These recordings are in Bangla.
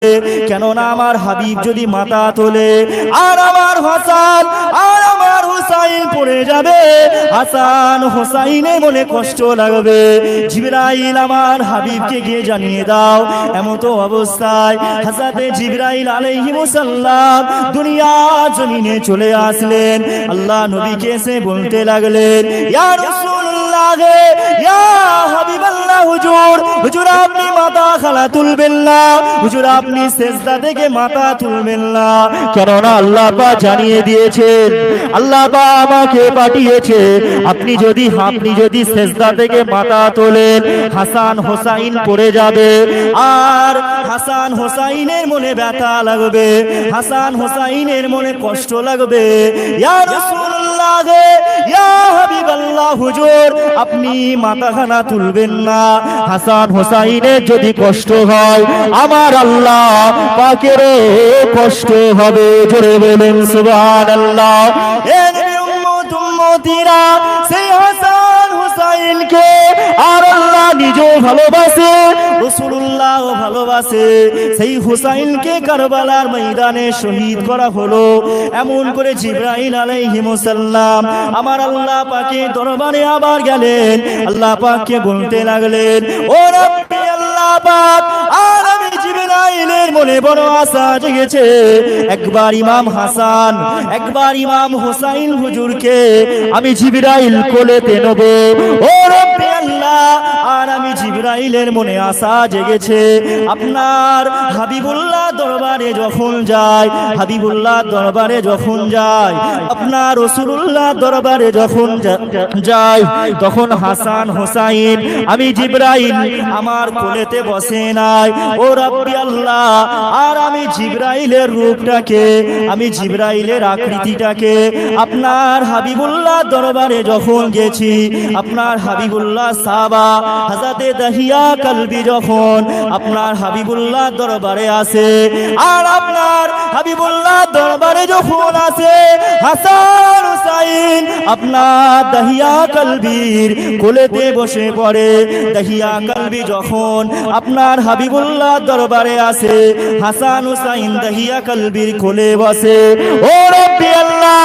কেননা আমার হাবিব যদি মাথা তোলে আর আমার হাসান আর আমার হুসাইন পড়ে যাবে, হাসান হুসাইনের মনে কষ্ট লাগবে। জিবরাইল আমার হাবিবকে গিয়ে জানিয়ে দাও। এমত অবস্থায় হযরত জিবরাইল আলাইহিস সালাম দুনিয়া জমিনে চলে আসলেন। আল্লাহ নবীকে এসে বলতে লাগলেন, ইয়া রাসূলুল্লাহ, ইয়া হাবিবাল্লাহ, হুজুর হুজুর আপনি মাথা খালা তুলবেন না, হুজুর আপনি সিজদা থেকে মাথা তুলবেন না। কেননা আল্লাহ পাক জানিয়ে দিয়েছেন, আল্লাহ পাক আমাকে পাঠিয়েছে, আপনি যদি সিজদা থেকে মাথা তোলেন হাসান হোসাইন পড়ে যাবে আর হাসান হোসাইনের মনে ব্যথা লাগবে, হাসান হোসাইনের মনে কষ্ট লাগবে। ইয়া রাসূলুল্লাহ, ইয়া হাবিবাল্লাহ, হুজুর আপনি মাথাখানা তুলবেন না, হাসান হোসাইনের যদি কষ্ট হয় আমার আল্লাহ পাকের কষ্ট হবে। জোরে বলেন সুবহানাল্লাহ। এ নবীর উম্মত উম্মতিরা, সেই হাসান হোসাইনকে আর আল্লাহ নিজেও ভালোবাসে, রাসূলুল্লাহ ভালোবাসে। সেই হুসাইনকে কারবালার ময়দানে শহীদ করা হলো। এমন করে জিবরাইল আলাইহিস সালাম আমার আল্লাহ পাকের দরবারে আবার গেলেন। আল্লাহ পাককে বলতে লাগলেন, ও রব্বি আল্লাহ পাক, আর আমি জিবরাইলের মনে বড় আশা জেগেছে, একবার ইমাম হাসান একবার ইমাম হুসাইন হুজুরকে আমি জিবরাইল কোলেতে নেব। ও রব্বি আল্লাহ, আর আমি জিবরাইলের মনে আশা জেগেছে, আপনার হাবিবুল্লাহ দরবারে যখন যায়, হাবিবুল্লাহ দরবারে যখন যায়, আপনার রাসূলুল্লাহ দরবারে যখন যায়, তখন হাসান হোসাইন আমি জিবরাইল আমার কোলেতে বসে নাই। ও রব্বি আল্লাহ, আর আমি জিবরাইলের রূপটাকে, আমি জিবরাইলের আকৃতিটাকে আপনার হাবিবুল্লাহ দরবারে যখন গেছি, আপনার হাবিবুল্লাহ সাহাবা হযরত দাহিয়া কলবি যখন আপনার হাবিবুল্লাহ দরবারে আসে, আর আপনার হাবিবুল্লাহ দরবারে যখন আসে হাসান হুসাইন আপনার দাহিয়া কলবির কোলেতে বসে পড়ে। দাহিয়া কলবি যখন আপনার হাবিবুল্লাহ দরবারে আসে, হাসান হুসাইন দাহিয়া কলবির কোলে বসে। ও রব্বি আল্লাহ,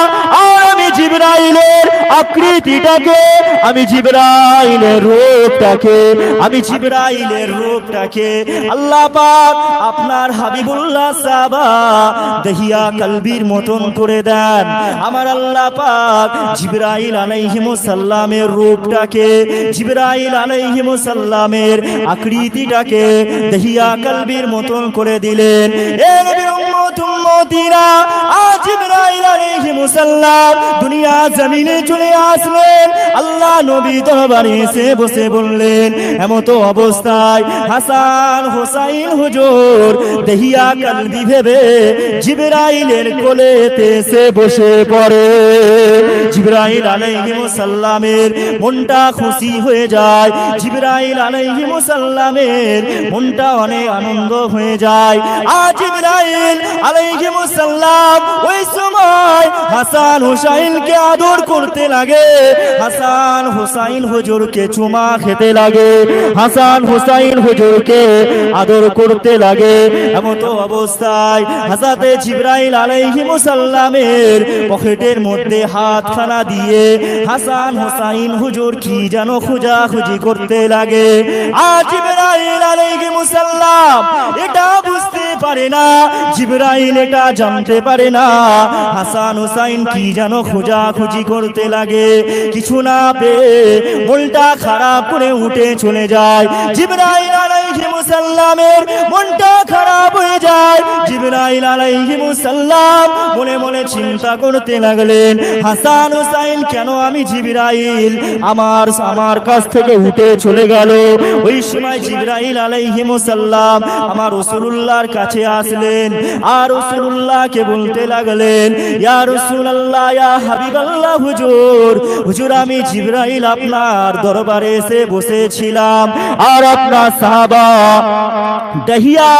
আমি জিবরাইলের আকৃতিটাকে, আমি জিবরাইলের রূপটাকে, আমি জিবরাইলের রূপটাকে আল্লাহ পাক আপনার হাবিবুল্লাহ সাহাবা দাহিয়া কলবির মতন করে দেন। আমার আল্লাহ পাক জিবরাইল আলাইহিস সালামের রূপটাকে, জিবরাইল আলাইহিস সালামের আকৃতিটাকে দাহিয়া কলবির মতন করে দিলেন। এ নবীর উম্মত উম্মতিরা, আজ জিবরাইল আলাইহিস সালাম দুনিয়া জমিনে চলে আসলেন। আল্লাহ নবী দরবারে এসে বসে বললেন, এমত অবস্থায় হাসান হোসাইন হুজুর দাহিয়া কলবি ভেবে জিবরাইলের কোলেতে এসে বসে পড়ে। জিবরাইল আলাইহিস সালামের মনটা খুশি হয়ে যায়, জিবরাইল আলাইহিস সালামের মনটা অনেক আনন্দ হয়ে যায়। আজ জিবরাইল আলাইহিস সালাম ওই সময় হাসান হুসাইনকে আদর করতে লাগে, হাসান হুসাইন হুজুরকে চুমা খেতে লাগে, হাসান হুসাইন হুজুরকে আদর করতে লাগে। এমত অবস্থায় হযরত জিবরাইল আলাইহিস সালামের পকেটের মধ্যে হাতখানা দিয়ে হাসান হুসাইন হুজুর কি যেন খোঁজাখুঁজি করতে লাগে। আর জিবরাইল আলাইহিস সালাম এটা বুঝতে পারে না, জিবরাইল এটা জানতে পারে না হাসান হুসাইন কি যেন খোঁজাখুঁজি করতে লাগে। কিছু না পেয়ে মনটা খারাপ করে উঠে চলে যায়। জিবরাইল আলাইহিস সালামের মনটা খারাপ হয়ে যায়। জিবরাইল আলাইহিস সালাম মনে মনে চিন্তা করতে লাগলেন, হাসান হুসাইন কেন আমি জিবরাইল আমার কাছ থেকে উঠে চলে গেল। ওই সময় জিবরাইল আলাইহিস সালাম আমার রাসূলুল্লাহর কাছে আসলেন, আর রাসূলুল্লাহকে বলতে লাগলেন, ইয়া রাসূলুল্লাহ, ইয়া হাবিবাল্লাহ, হুজুর হুজুর আমি জিবরাইল আপনার দরবারে এসে বসেছিলাম, আর আপনার সাহাবা দাহিয়া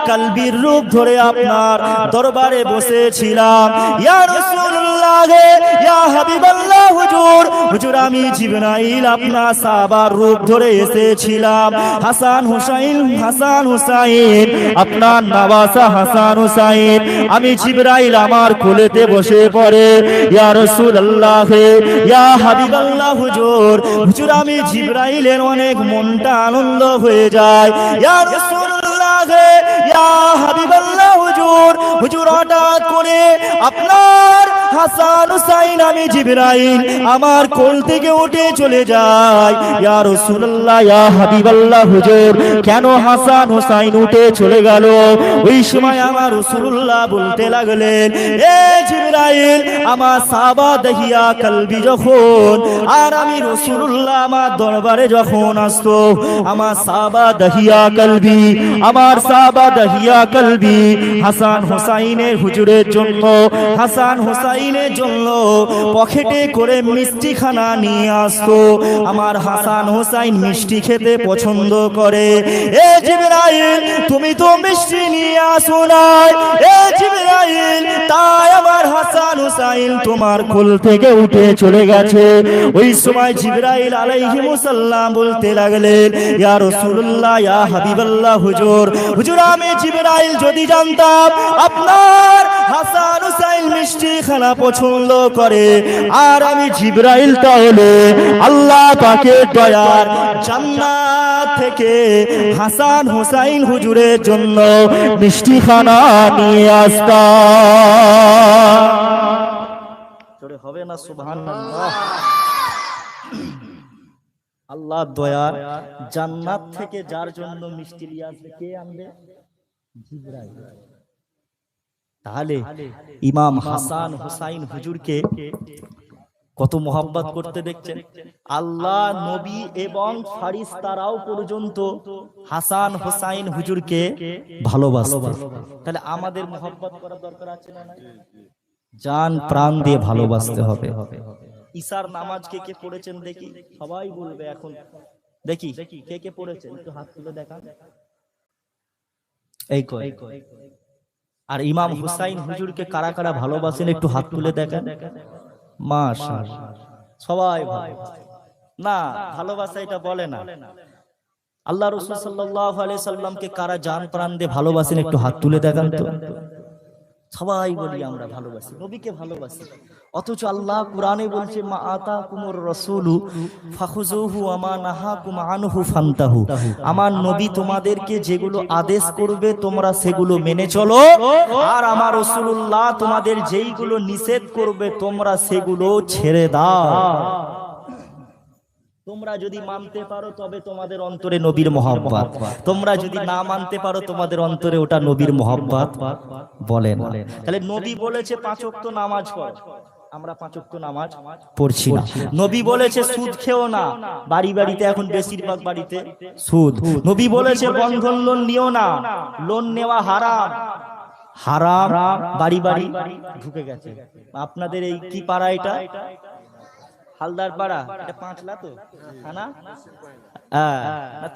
কলবির রূপ ধরে আপনার দরবারে বসেছিলাম। ইয়া রাসূলুল্লাহ, রাসূলুল্লাহ ইয়া হাবিবাল্লাহ হুজুর, হুজুর আমি জিবরাইল আপনার সাহাবার রূপ ধরে এসেছিলাম। হাসান হুসাইন, হাসান হুসাইন, আপনার নওয়াসা হাসান হুসাইন, আমি জিবরাইল আমার কোলেতে বসে পড়ে, ইয়া রাসূলুল্লাহ ইয়া হাবিবাল্লাহ হুজুর, হুজুর আমি জিবরাইলের অনেক মনটা আনন্দ হয়ে যায়। ইয়া রাসূলুল্লাহ ইয়া হাবিবাল্লাহ হুজুর, হুজুর হঠাৎ করে আপনার হাসান হুসাইন আমি জিবরাইল আমার কোল থেকে উঠে চলে যায়। ইয়া রাসূলুল্লাহ ইয়া হাবিবাল্লাহ হুজুর, কেন হাসান হুসাইন উঠে চলে গেল? ওই সময় আমার রাসূলুল্লাহ বলতে লাগলেন, এ জিবরাইল, আমার সাহাবা দহিয়া কলবি যখন, আর আমি রাসূলুল্লাহ আমার দরবারে যখন আসতো, আমার সাহাবা দহিয়া কলবি, আমার সাহাবা দহিয়া কলবি হাসান হুসাইনের হুজুরের জন্য, হাসান হুসাইনের জন্য পকেটে করে মিষ্টি খানা নিয়ে আসতো। আমার হাসান হুসাইন মিষ্টি খেতে পছন্দ করে। এ জিবরাইল, তুমি তো মিষ্টি নিয়ে আসো নাই, এ জিবরাইল, তাই আমার হাসান হুসাইন তোমার কোল থেকে উঠে চলে গেছে। ওই সময় জিবরাইল আলাইহিস সালাম বলতে লাগলেন, ইয়া রাসূলুল্লাহ ইয়া হাবিবাল্লাহ হুজুর, হুজুর আমি জিবরাইল যদি জানতাম আপনার হাসান হুসাইন মিষ্টি খানা পছন্দ করে, আর আমি জিবরাইল তাহলে আল্লাহ পাকের দয়ার জান্নাত থেকে হাসান হুসাইন হুজুরের জন্য মিষ্টি খানা নিয়ে আসতাম। জোরে হবে না সুবহানাল্লাহ? আল্লাহ দয়ার জান্নাত থেকে যার জন্য মিষ্টি নিয়ে আসবে, কে আনবে? জিবরাইল। তাহলে ইমাম হাসান হুসাইন হুজুরকে কত মোহাব্বত করতে দেখছেন। আল্লাহ, নবী এবং ফারিস্তারাও পর্যন্ত হাসান হুসাইন হুজুরকে ভালোবাসত। তাহলে আমাদের মোহাব্বত করার দরকার আছে না? জান প্রাণ দিয়ে ভালোবাসতে হবে। ঈশার নামাজ কে কে পড়েছেন দেখি, সবাই বলবে এখন। দেখি কে কে পড়েছেন, একটু হাত তুলে দেখান। এই কয়। আর ইমাম হুসাইন হুজুরকে কারা কারা ভালোবাসেন একটু হাত তুলে দেখেন। মাশাআল্লাহ, সবাই ভালোবাসে। না, ভালোবাসা এটা বলে না। আল্লাহ রাসূল সাল্লাল্লাহু আলাইহি সাল্লামকে কারা জান প্রাণ দিয়ে ভালোবাসেন একটু হাত তুলে দেখান তো। সবাই বলি আমরা ভালোবাসি, নবীকে ভালোবাসি। অথচ আল্লাহ কুরআনে বলছে, মা আতাকুমুর রাসূলু ফাখুযুহু ওয়া মা নাহাকুম আনহু ফান্তাহু। আমার নবী তোমাদেরকে যেগুলো আদেশ করবে তোমরা সেগুলো মেনে চলো, আর আমার রাসূলুল্লাহ তোমাদের যেইগুলো নিষেধ করবে তোমরা সেগুলো ছেড়ে দাও। তোমরা যদি মানতে পারো তবে তোমাদের অন্তরে নবীর মহব্বত, তোমরা যদি না মানতে পারো তোমাদের অন্তরে ওটা নবীর মহব্বত বলে না। তাহলে নবী বলেছে 5 ওয়াক্ত নামাজ পড়ো, আমরা 5 ওয়াক্ত নামাজ পড়ছি না। নবী বলেছে সুদ খেও না, বাড়ি বাড়িতে এখন বেশিরভাগ বাড়িতে সুদ। নবী বলেছে বন্ধন লোন নিও না, লোন নেওয়া হারাম। হারাম বাড়ি বাড়ি ঢুকে গেছে। আপনাদের এই কি পাড়া এটা? হালদার পাড়া। এটা পাঁচলা তো থানা?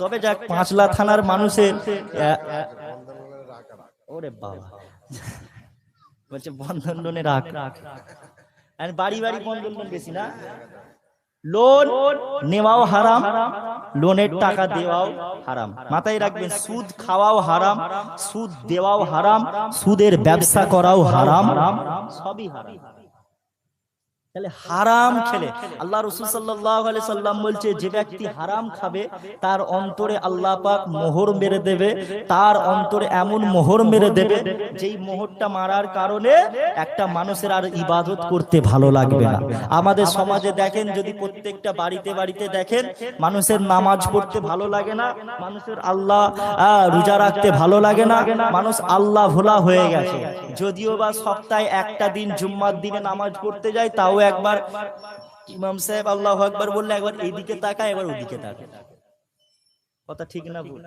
তবে যাক, পাঁচলা থানার মানুষের ওরে বাবা বলছে বন্ধন লোনে রাখ। বাড়ি বাড়ি বন্ধন লোন বেশি না। লোন নেওয়াও হারাম, লোনের টাকা দেওয়াও হারাম। মাথায় রাখবেন, সুদ খাওয়াও হারাম, সুদ দেওয়াও হারাম, সুদের ব্যবসা করাও হারাম, সবই হারাম। তাহলে হারাম খেলে আল্লাহ রাসূল সাল্লাল্লাহু আলাইহি সাল্লাম বলছে, যে ব্যক্তি হারাম খাবে তার অন্তরে আল্লাহ পাক মোহর মেরে দেবে, তার অন্তরে এমন মোহর মেরে দেবে যেই মোহরটা মারার কারণে একটা মানুষের আর ইবাদত করতে ভালো লাগবে না। আমাদের সমাজে দেখেন, যদি প্রত্যেকটা বাড়িতে বাড়িতে দেখেন, মানুষের নামাজ পড়তে ভালো লাগে না, মানুষের আল্লাহ রোজা রাখতে ভালো লাগে না, মানুষ আল্লাহ ভোলা হয়ে গেছে। যদিও বা সপ্তাহে একটা দিন জুম্মার দিনে নামাজ পড়তে যায়, তাও একবার ইমাম সাহেব আল্লাহু আকবার বললে একবার এইদিকে তাকায়, একবার ওইদিকে তাকায়। কথা ঠিক না ভুল?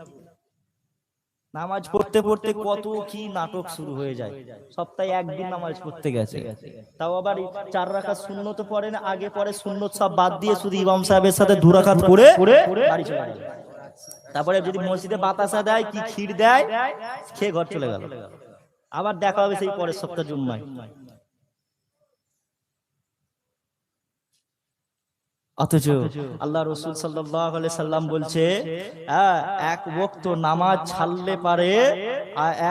নামাজ পড়তে পড়তে কত কি নাটক শুরু হয়ে যায়। সপ্তাহে একদিন নামাজ পড়তে গেছে, তাও আবার 4 রাকাত সুন্নত পড়ে না, আগে পরে সুন্নত সব বাদ দিয়ে শুধু ইমাম সাহেবের সাথে 2 রাকাত পড়ে বাড়ি চলে গেল। তারপরে যদি মসজিদে বাতাসা দেয় কি ক্ষীর দেয়, খেয়ে ঘর চলে গেল। আবার দেখা হবে সেই পরের সপ্তাহ জুম্মায়। অথচ আল্লাহ রাসূল সাল্লাল্লাহু আলাইহি সাল্লাম বলছে এক ওয়াক্ত নামাজ ছাড়লে পারে,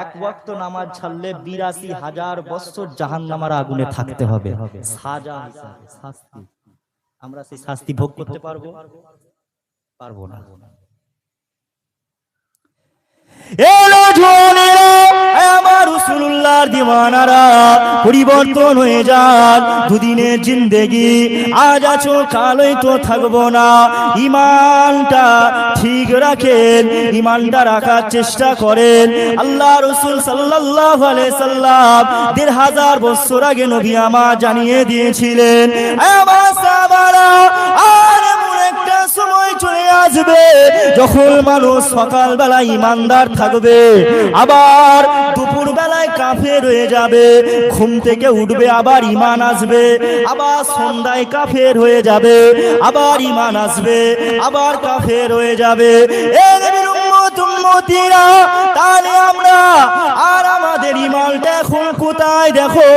এক ওয়াক্ত নামাজ ছাড়লে ৮২,০০০ বছর জাহান্নামের আগুনে থাকতে হবে, সাজা হিসাবে, শাস্তি। আমরা সেই শাস্তি ভোগ করতে পারবো? পারবো না। আমার রাসূলুল্লাহর দিওয়ানারা পরিবর্তন হয়ে যান, দুদিনের জিন্দেগি, আজ আছো কালই তো থাকবো না। ঈমানটা ঠিক রাখেন, ঈমানটা রাখার চেষ্টা করেন। আল্লাহ রাসূল সাল্লাল্লাহু আলাইহি সাল্লাম ১৫০০ বছর আগে নবী আমার জানিয়ে দিয়েছিলেন, আমার সাহাবারা আর এমন একটা সময় চলে আসবে যখন মানুষ সকালবেলা ঈমানদার থাকবে, আবার দুপুর বেলায় কাফের হয়ে যাবে, ঘুম থেকে উঠবে আবার ঈমান আসবে, আবার সন্ধ্যায় কাফের হয়ে যাবে, আবার ঈমান আসবে, আবার কাফের হয়ে যাবে। এ নবীর উম্মত উম্মতিরা, তাহলে আমরা আর আমাদের ঈমানটা এখন কোথায়? দেখো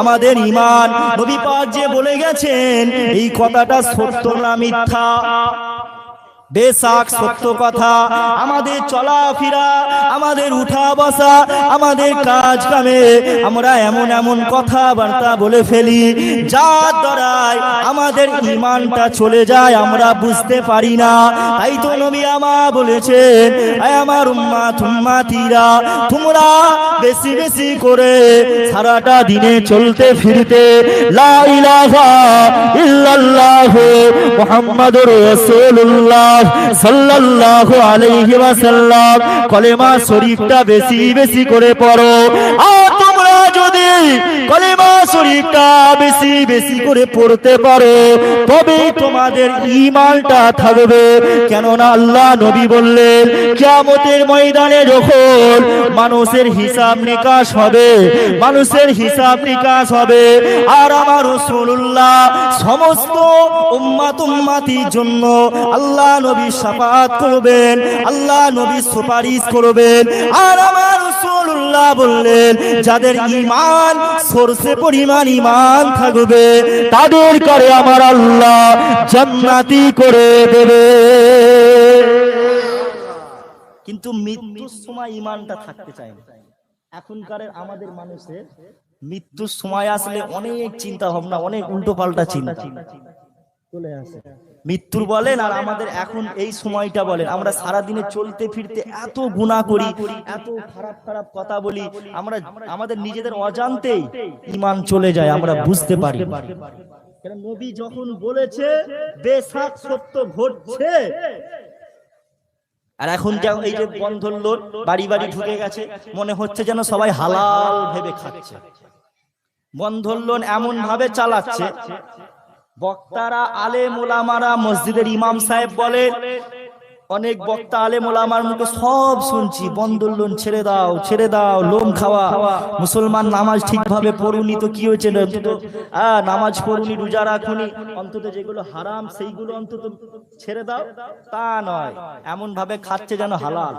আমাদের ঈমান, নবী পাক যে বলে গেছেন এই কথাটা সত্য না মিথ্যা? বেশক সত্য কথা। আমাদের চলাফেরা, আমাদের উঠা বসা, আমাদের কাজ কামে আমরা এমন এমন কথাবার্তা বলে ফেলি যার দ্বারাই আমাদের ঈমানটা চলে যায়, আমরা বুঝতে পারি না। তাই তো নবী আমার বলেছেন, আমার উম্মাত উম্মাতিরা, তোমরা বেশি বেশি করে সারাটা দিনে চলতে ফিরতে লা ইলাহা ইল্লাল্লাহ মুহাম্মাদুর রাসূলুল্লাহ সাল্লাল্লাহু আলাইহি ওয়াসাল্লাম কলেমা শরীফটা বেশি বেশি করে পড়ো। আর তোমরা যদি কলেমা শরীফটা বেশি বেশি করে পড়তে পারো তবেই তোমাদের ঈমানটা থাকবে। কেননা আল্লাহ নবী বললেন, কিয়ামতের ময়দানে যখন মানুষের হিসাব নিকাশ হবে, মানুষের হিসাব নিকাশ হবে, আর আমার রাসূলুল্লাহ সমস্ত উম্মাত উম্মাতির জন্য আল্লাহ নবী শাফাআত করবেন, আল্লাহ নবী সুপারিশ করবেন। আর আমার রাসূলুল্লাহ বললেন, যাদের ঈমান সরষে পরিমাণ ঈমান থাকবে তাদের করে আমার আল্লাহ জান্নাতি করে দেবে। কিন্তু মৃত্যুর সময় ঈমানটা থাকতে চায় না। এখনকার আমাদের মানুষের মৃত্যুর সময় আসলে অনেক চিন্তা ভাবনা, অনেক উল্টো পাল্টা চিন্তা চলে আসে। মৃত্যুর বলেন আর আমাদের এখন এই সময়টা বলেন, আমরা সারা দিনে চলতে ফিরতে এত গুনাহ করি, এত খারাপ খারাপ কথা বলি, আমরা আমাদের নিজেদের অজান্তেই ঈমান চলে যায়, আমরা বুঝতে পারি। কারণ নবী যখন বলেছে বেশক সত্য ঘটছে। আর এখন এই যে বন্ধন লোড বাড়ি বাড়ি ঢুকে গেছে, মনে হচ্ছে যেন সবাই হালাল ভেবে খাচ্ছে। বন্ধন লোন এমন ভাবে চালাচ্ছে, বক্তারা আলেম ওলামারা মসজিদের ইমাম সাহেব বলে, অনেক বক্তা আলেম ওলামার মুখে সব শুনছি, বন্ধন লোন ছেড়ে দাও, ছেড়ে দাও, লোন খাওয়া, মুসলমান নামাজ ঠিকভাবে পড়ুনি তো কি হয়েছে, নামাজ পড়ুনি, রোজা রাখুনি, অন্তত যেগুলো হারাম সেইগুলো অন্তত ছেড়ে দাও। তা নয়, এমন ভাবে খাচ্ছে যেন হালাল,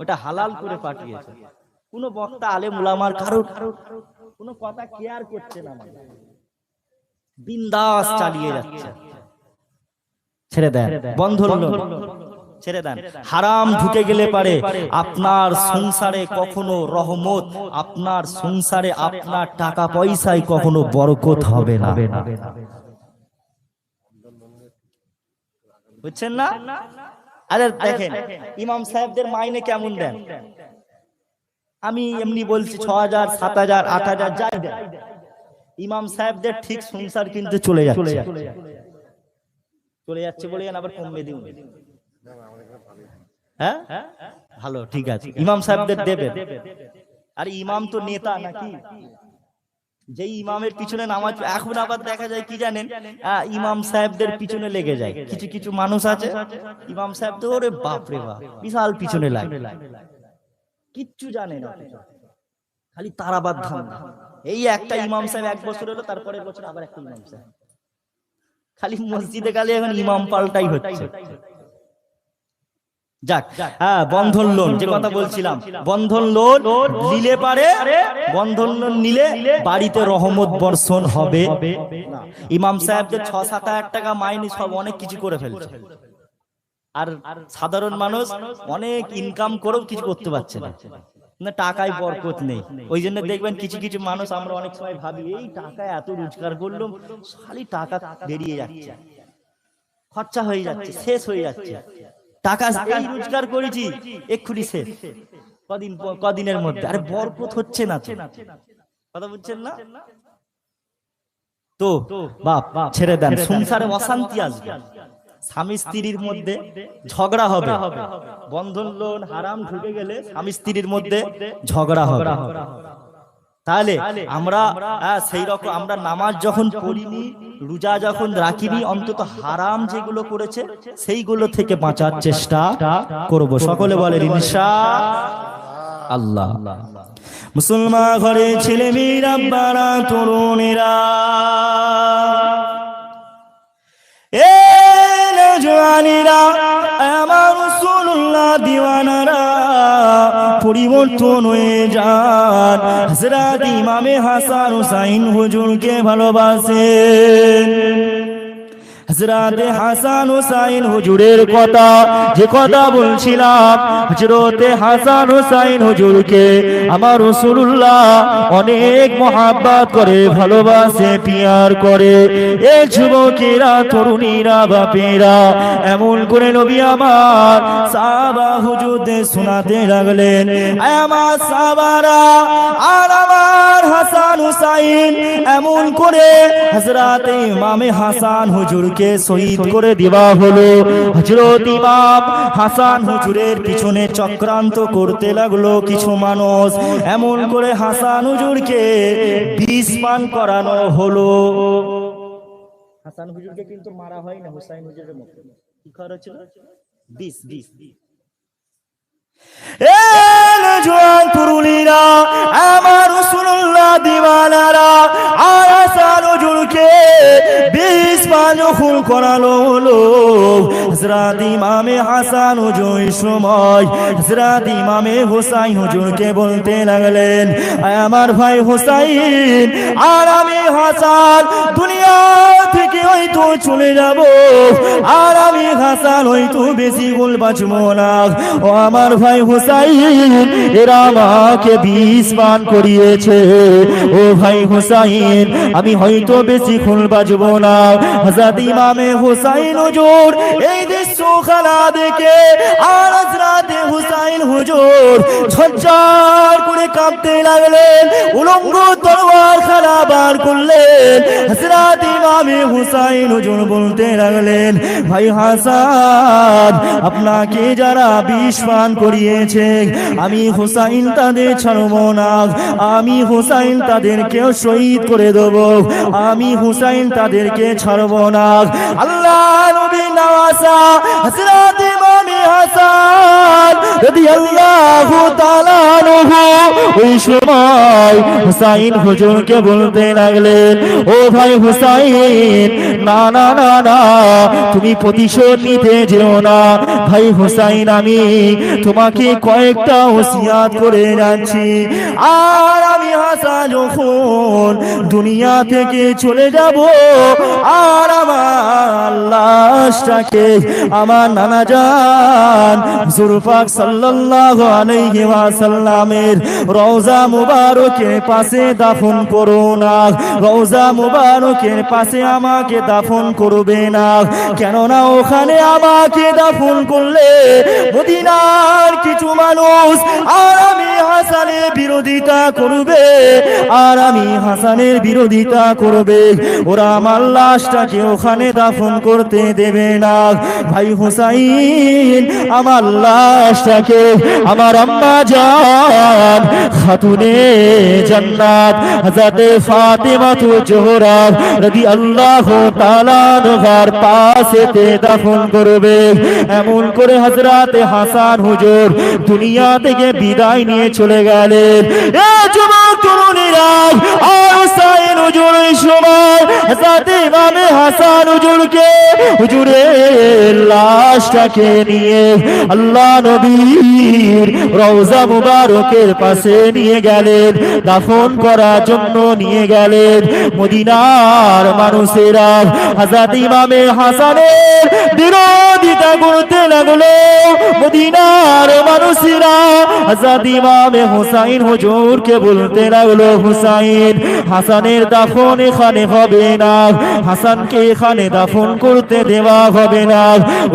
ওটা হালাল করে পাঠিয়েছে। কোন বক্তা আলেম ওলামার কারো কোনো কথা কেয়ার করছে না, বিন্দাস চালিয়ে যাচ্ছে। ছেড়ে দেন বন্ধন লোন, ছেড়ে দেন। হারাম ঢুকে গেলে পারে আপনার সংসারে কখনো রহমত, আপনার সংসারে আপনার টাকা পয়সায় কখনো বরকত হবে না। বুঝছেন না? আরে দেখেন ইমাম সাহেবদের মাইনে কেমন দেন, আমি এমনি বলছি ৬,০০০, ৭,০০০, ৮,০০০ যাই দেন, ইমাম সাহেবদের ঠিক সংসার কিন্তু চলে যাচ্ছে, চলে যাচ্ছে বলে আবার কমবে দিন। হ্যাঁ ভালো, ঠিক আছে, ইমাম সাহেবদের দেবে। আর ইমাম তো নেতা নাকি, যেই ইমামের পিছনে নামাজ, এখন আবার দেখা যায় কি জানেন, ইমাম সাহেবদের পিছনে লেগে যায় কিছু কিছু মানুষ আছে, ইমাম সাহেব তো ওরে বাপ রে বাপ বিশাল পিছনে লাগে, কিচ্ছু জানে না, খালি তারাবাদ ধাম। এই একটা ইমাম সাহেব ১ বছর হলো, তারপরের বছর আবার একটা ইমাম সাহেব, খালি মসজিদে গেলে এখন ইমাম পাল্টাই হচ্ছে। যাক, হ্যাঁ, বন্ধন লোন যে কথা বলছিলাম, বন্ধন লোন নিলে পারে, বন্ধন লোন নিলে বাড়িতে রহমত বর্ষণ হবে না। ইমাম সাহেবদের 6-7 হাজার টাকা মাইনে সব অনেক কিছু করে ফেলছে, আর সাধারণ মানুষ অনেক ইনকাম করেও কিছু করতে পারছে না, না টাকায় বরকত নেই। ওই জন্য দেখবেন কিছু কিছু মানুষ আমরা অনেক সময় ভাবি এই টাকা এত রোজগার করলাম, খালি টাকা বেরিয়ে যাচ্ছে, খরচা হয়ে যাচ্ছে, শেষ হয়ে যাচ্ছে, টাকা এই রোজগার করেছি এক্ষুনি শেষ, কদিনের মধ্যে, আরে বরকত হচ্ছে না। কথা বুঝছেন না তো? বাপ ছেড়ে দেন, সংসারে অশান্তি আসবে, স্বামী স্ত্রীর মধ্যে ঝগড়া হবে, বন্ধন লোন হারাম ঢুকে গেলে স্বামী স্ত্রীর মধ্যে ঝগড়া হবে। তাহলে আমরা সেই রকম আমরা নামাজ যখন পড়িনি, রোজা যখন রাখিনি, অন্তত হারাম যেগুলো করেছে সেইগুলো থেকে বাঁচার চেষ্টা করব। সকলে বলেন ইনশাআল্লাহ। মুসলমান ঘরে ছেলে মেয়েরা, বাড়া তরুণেরা, এ নওজওয়ানেরা, আমার রাসূলুল্লাহ দিওয়ানারা, পরিবর্তন হয়ে যান। হযরত ইমামে হাসান হুসাইন হুজুরকে ভালোবাসেন। হযরত হাসান হুসাইন হুজুরের কথা যে কথা বলছিলাম, হযরত হাসান হুসাইন হুজুরকে আমার রাসূলুল্লাহ অনেক মহব্বত করে, ভালোবাসে, পিয়ার করে। এই যুবকেরা, তরুণীরা, বাপেরা এমন করে নবী আমার সাহাবা হুজুরদের শোনাতে লাগলেন, আমার সাহাবারা আর আমার হাসান হুসাইন এমন করে হযরত ইমামে হাসান হুজুরকে শহীদ করে দেওয়া হলো। হযরত ইমাম হাসান হুজুরের পিছনে চক্রান্ত করতে লাগলো কিছু মানুষ, এমন করে হাসান হুজুরকে বিষ পান করানো হলো। হাসান হুজুরকে কিন্তু মারা হয় না, হুসাইন হুজুরের মতো কি করা হচ্ছিল, বিষ। জোয়ান তরুণীরা, আমার রাসূলুল্লাহ দিওয়ানারা, আর হাসান হুজুরকে বিষ পান যখন করানো হলো, হযরত ইমামে হাসান হুজুর সময় হযরত ইমামে হুসাইন হুজুরকে বলতে লাগলেন, আমার ভাই হুসাইন আর আমি হাসান দুনিয়া থেকে হয়তো চলে যাব, আর আমি হাসান হয়তো বেশি গোল বাঁচবো না। ও আমার ভাই হুসাইন, এরা আমাকে বিষ পান করিয়েছে। ও ভাই হুসাইন, আমি হয়তো বেশি খুন বাঁচবো না। হযরত ইমামে হুসাইন হুজুর এই দৃশ্য খেলা দেখে আর হযরত হুসাইন হুজুর ঝরঝর করে কাঁপতে লাগলেন, উলঙ্গ তলোয়ার খানা বার করলেন। হযরত ইমামে হুসাইন হুজুর বলতে লাগলেন, ভাই হাসান, আপনাকে যারা বিষ পান করিয়েছে, আমি হুসাইন তাদের ছাড়ব না, আমি হুসাইন তাদেরকেও শহীদ করে দেব, আমি হুসাইন তাদেরকে ছাড়ব না। আল্লাহ নবী নওয়াজা হযরত ইমামে হাসান রাদিয়াল্লাহু তাআলা আনহু ওই সময় হুসাইন হুজুরকে বলতে লাগলেন, ও ভাই হুসাইন, না না না না, তুমি প্রতিশোধ নিতে যেও না। ভাই হুসাইন, আমি তোমাকে কয়েকটা ওসিয়াত করে যাচ্ছি, আর আমি হাসান যখন দুনিয়া থেকে চলে যাব, আর আমার লাশটাকে আমার নানা জান হুজুর পাক সাল্লাল্লাহু আলাইহি ওয়াসাল্লামের রওজা মুবারকের পাশে দাফন করো না, রওজা মুবারকের পাশে আমাকে দাফন করবে না, কেননা ওখানে আমাকে দাফন করলে মদিনার কিছু মানুষ আর আমি হাসানের বিরোধিতা করবে, আর আমি হাসানের বিরোধিতা করবে, ওরা আমার লাশটাকে ওখানে দাফন করতে দেবে না। ভাই হুসাইন, আমার লাশটাকে আমার আম্মা জান খাতুনে জান্নাত হযরত ফাতেমা জোহরা রাদিয়াল্লাহু তাআলা আনহার পাশেতে দাফন করবে। এমন করে হযরত হাসান হুজুর দুনিয়া থেকে বিদায় নিয়ে চলে গেলেন। এ যুবক তরুণীরা, আর হুসাইন হুজুর এই সময় হযরত ইমামে হাসান হুজুরের লাশটাকে নিয়ে আল্লাহ নবীর রওজা মুবারকের পাশে নিয়ে গেলেন, দাফন করার জন্য নিয়ে গেলেন। মদিনার মানুষেরা হযরত ইমামে হাসানের বিরোধিতা করতে লাগলো। মদিনার মানুষেরা হযরত ইমামে হুসাইন হুজুরকে বলতে লাগলো, হুসাইন, হাসানের দাফন এখানে হবে না, হাসানকে এখানে দাফন করতে দেওয়া হবে না।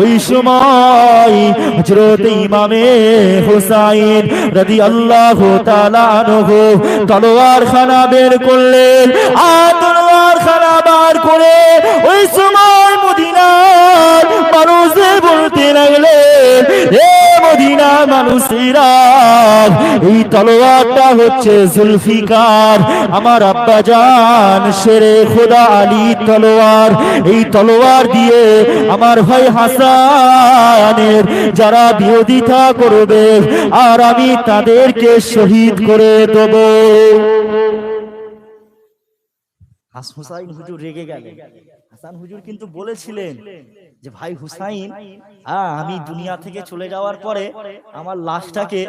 ওই সময় হযরত ইমামে হুসাইন রাদিয়াল্লাহু তাআলা আনহু তলোয়ার খানা বের করলেন। আর তলোয়ার খানা বার করে ওই সময় মদিনার মানুষে বলতে লাগলেন, এ মদিনার মানুষেরা, এই তলোয়ারটা হচ্ছে জুলফিকার, আমার আব্বা জান শেরে খোদা আলী তলোয়ার। এই তলোয়ার দিয়ে আমার ভাই হাসানের যারা বিরোধিতা করবে আর আমি তাদেরকে শহীদ করে দেব। হুসাইন হুজুর রেগে গেলেন। হাসান হুজুর কিন্তু বলেছিলেন যে ভাই হুসাইন, আমি দুনিয়া থেকে চলে যাওয়ার পরে আমার লাশটাকে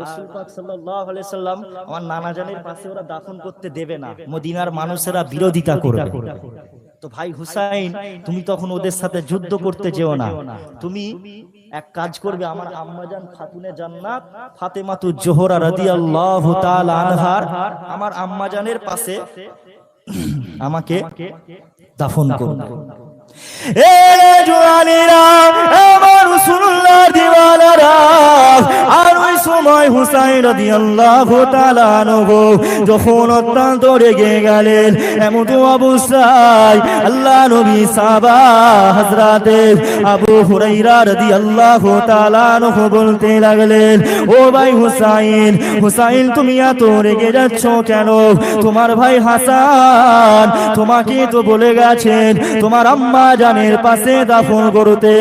রাসূল পাক সাল্লাল্লাহু আলাইহি সাল্লাম আমার নানা জানের পাশে ওরা দাফন করতে দেবে না, মদিনার মানুষেরা বিরোধিতা করবে। তো ভাই হুসাইন, তুমি তখন ওদের সাথে যুদ্ধ করতে যেও না, তুমি এক কাজ করবে, আমার আম্মাজান খাতুনে জান্নাত ফাতেমাতুজ জোহরা রাদিয়াল্লাহু তাআলা আনহার আমার আম্মাজানের পাশে আমাকে দাফন করুন। এ জওয়ানেরা, আমার রাসূলুল্লাহর দিওয়ানারা, আর ওই সময় হুসাইন রাদিয়াল্লাহু তাআলা আনহু যখন অত্যন্ত রেগে গেলেন, এমন অবস্থায় আল্লাহ নবী সাহাবা হযরতে আবু হুরায়রা রাদিয়াল্লাহু তাআলা আনহু বলতে লাগলেন, ও ভাই হুসাইন, হুসাইন তুমি এত রেগে যাচ্ছ কেন? তোমার ভাই হাসান তোমাকে তো বলে গেছেন তোমার আম্মা জানের পাশে দাফন করতে।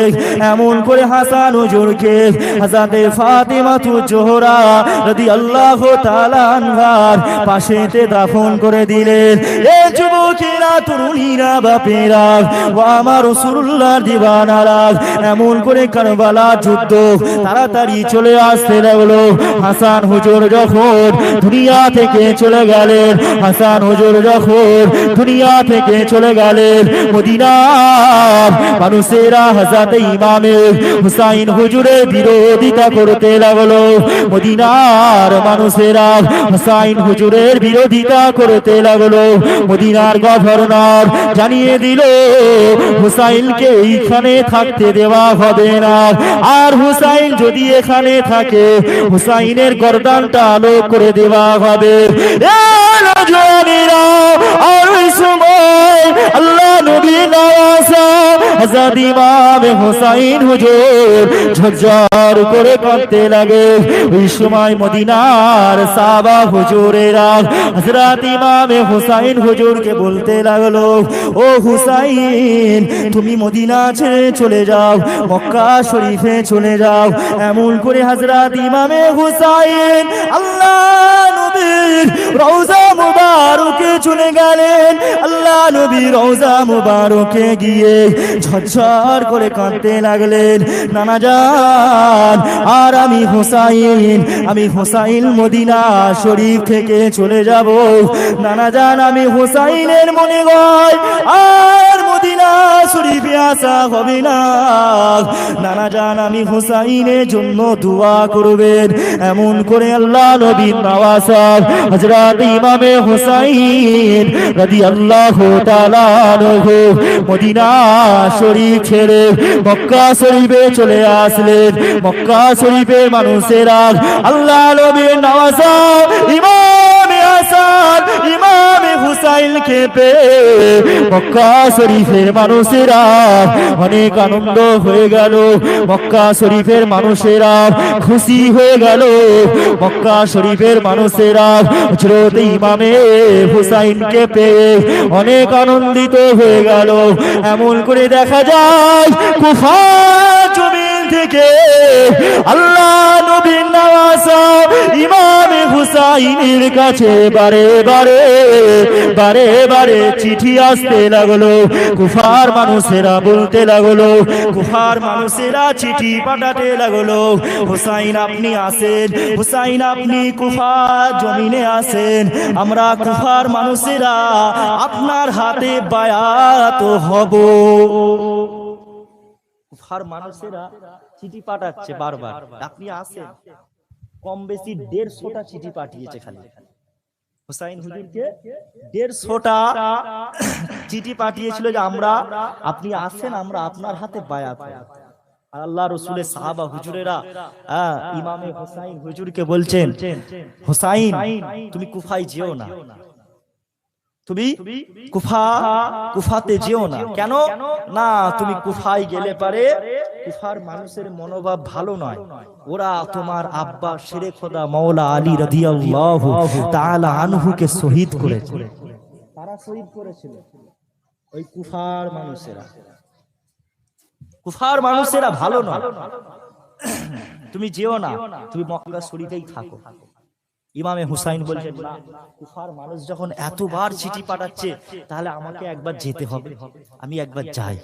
এমন করে হাসান হুজুরকে হযরতে ফাতেমাতুজ জোহরা রাদিয়াল্লাহু তাআলা আনহার পাশেতে দাফন করে দিলেন। এ যুবকেরা, তরুণীরা, বাপেরা ও আমার রাসূলুল্লাহর দিওয়ানারা, এমন করে কারবালা যুদ্ধ তাড়াতাড়ি চলে আসতে লাগলো। হাসান হুজুর যখন দুনিয়া থেকে চলে গেলেন, হাসান হুজুর যখন দুনিয়া থেকে চলে গেলেন, মদিনার মানুষেরা হযরত ইমামে হুসাইন হুজুরের বিরোধিতা করতে লাগলো। মদিনার মানুষেরা হুসাইন হুজুরের বিরোধিতা করতে লাগলো। মদিনার গভর্নর জানিয়ে দিল, হুসাইনকে এইখানে থাকতে দেওয়া হবে না, আর হুসাইন যদি এখানে থাকে হুসাইনের গর্দানটা আলো করে দেওয়া হবে। আর ওই সময় আল্লাহ নবী নওয়াজা হযরত ইমামে হুসাইন হুজুর ঝরঝর করে কাঁদতে লাগে। ওই সময় মদিনার সাহাবা হুজুরেরা হযরত ইমামে হুসাইন হুজুরকে বলতে লাগলো, ও হুসাইন, তুমি মদিনা ছেড়ে চলে যাও, মক্কা শরীফে চলে যাও। এমন করে হযরত ইমামে হুসাইন আল্লাহ নবীর রওজা মুবারকে চলে গেলেন। আল্লাহ নবী রওজা মুবারকে গিয়ে ঝরঝর করে কাঁদতে লাগলেন, নানা জান, আর আমি হুসাইন মদিনা শরীফ থেকে চলে যাব। নানা জান, আমি হুসাইনের মনে হয় আর মদিনা শরীফে আসা হবে না। নানা জান, আমি হুসাইনের জন্য দোয়া করবেন। এমন করে আল্লাহ নবী নওয়াজা হযরত ইমামে হুসাইন রাদিয়াল্লাহু তাআলা আনহু মদিনা শরীফ ছেড়ে মক্কা শরীফে চলে আসলেন। মক্কা শরীফের মানুষেরা আল্লাহ নবীর নওয়াজা ইমামে হাসান ইমামে হুসাইনকে পেয়ে মক্কা শরীফের মানুষেরা অনেক আনন্দ হয়ে গেল। মক্কা শরীফের মানুষেরা খুশি হয়ে গেল। মক্কা শরীফের মানুষেরা হযরত ইমামে হুসাইনকে পেয়ে অনেক আনন্দিত হয়ে গেল। এমন করে দেখা যায় কুফা জমিন থেকে আল্লাহ নবীর নওয়াজা ইমামে হুসাইনের কাছে বারে বারে চিঠি আসতে লাগলো। কুফার মানুষেরা বলতে লাগলো, কুফার মানুষেরা চিঠি পাঠাতে লাগলো, হুসাইন আপনি আসেন, হুসাইন আপনি কুফার জমিনে আসেন, আমরা কুফার মানুষেরা আপনার হাতে বায়াত হব। কুফার মানুষেরা চিঠি পাঠাচ্ছে বারবার, আপনি আসেন। কম বেশি 150টা চিঠি পাঠিয়েছে খালি হুসাইন হুজুরকে। 150টা চিঠি পাঠিয়েছিল যে আমরা, আপনি আসেন, আমরা আপনার হাতে বায়াত হব। আল্লাহ রসুলের সাহাবা হুজুরেরা ইমামে হুসাইন হুজুরকে বলছেন, হুসাইন তুমি কুফায় যেও না, তুমি কুফাতে যেও না। কেন না? তুমি কুফায় গেলে পারে কুফার মানুষের মনোভাব ভালো নয়, ওরা তোমার আব্বা শেরে খোদা মাওলা আলী রাদিয়াল্লাহু তাআলা আনহুকে শহীদ করেছে। তারা শহীদ করেছিল ওই কুফার মানুষেরা। কুফার মানুষেরা ভালো নয়, তুমি যেও না, তুমি মক্কা শরীফেই থাকো। ইমামে হুসাইন বলছেন না, কুফার মানুষ যখন এতবার চিঠি পাঠাচ্ছে তাহলে আমাকে একবার যেতে হবে, আমি একবার যাই।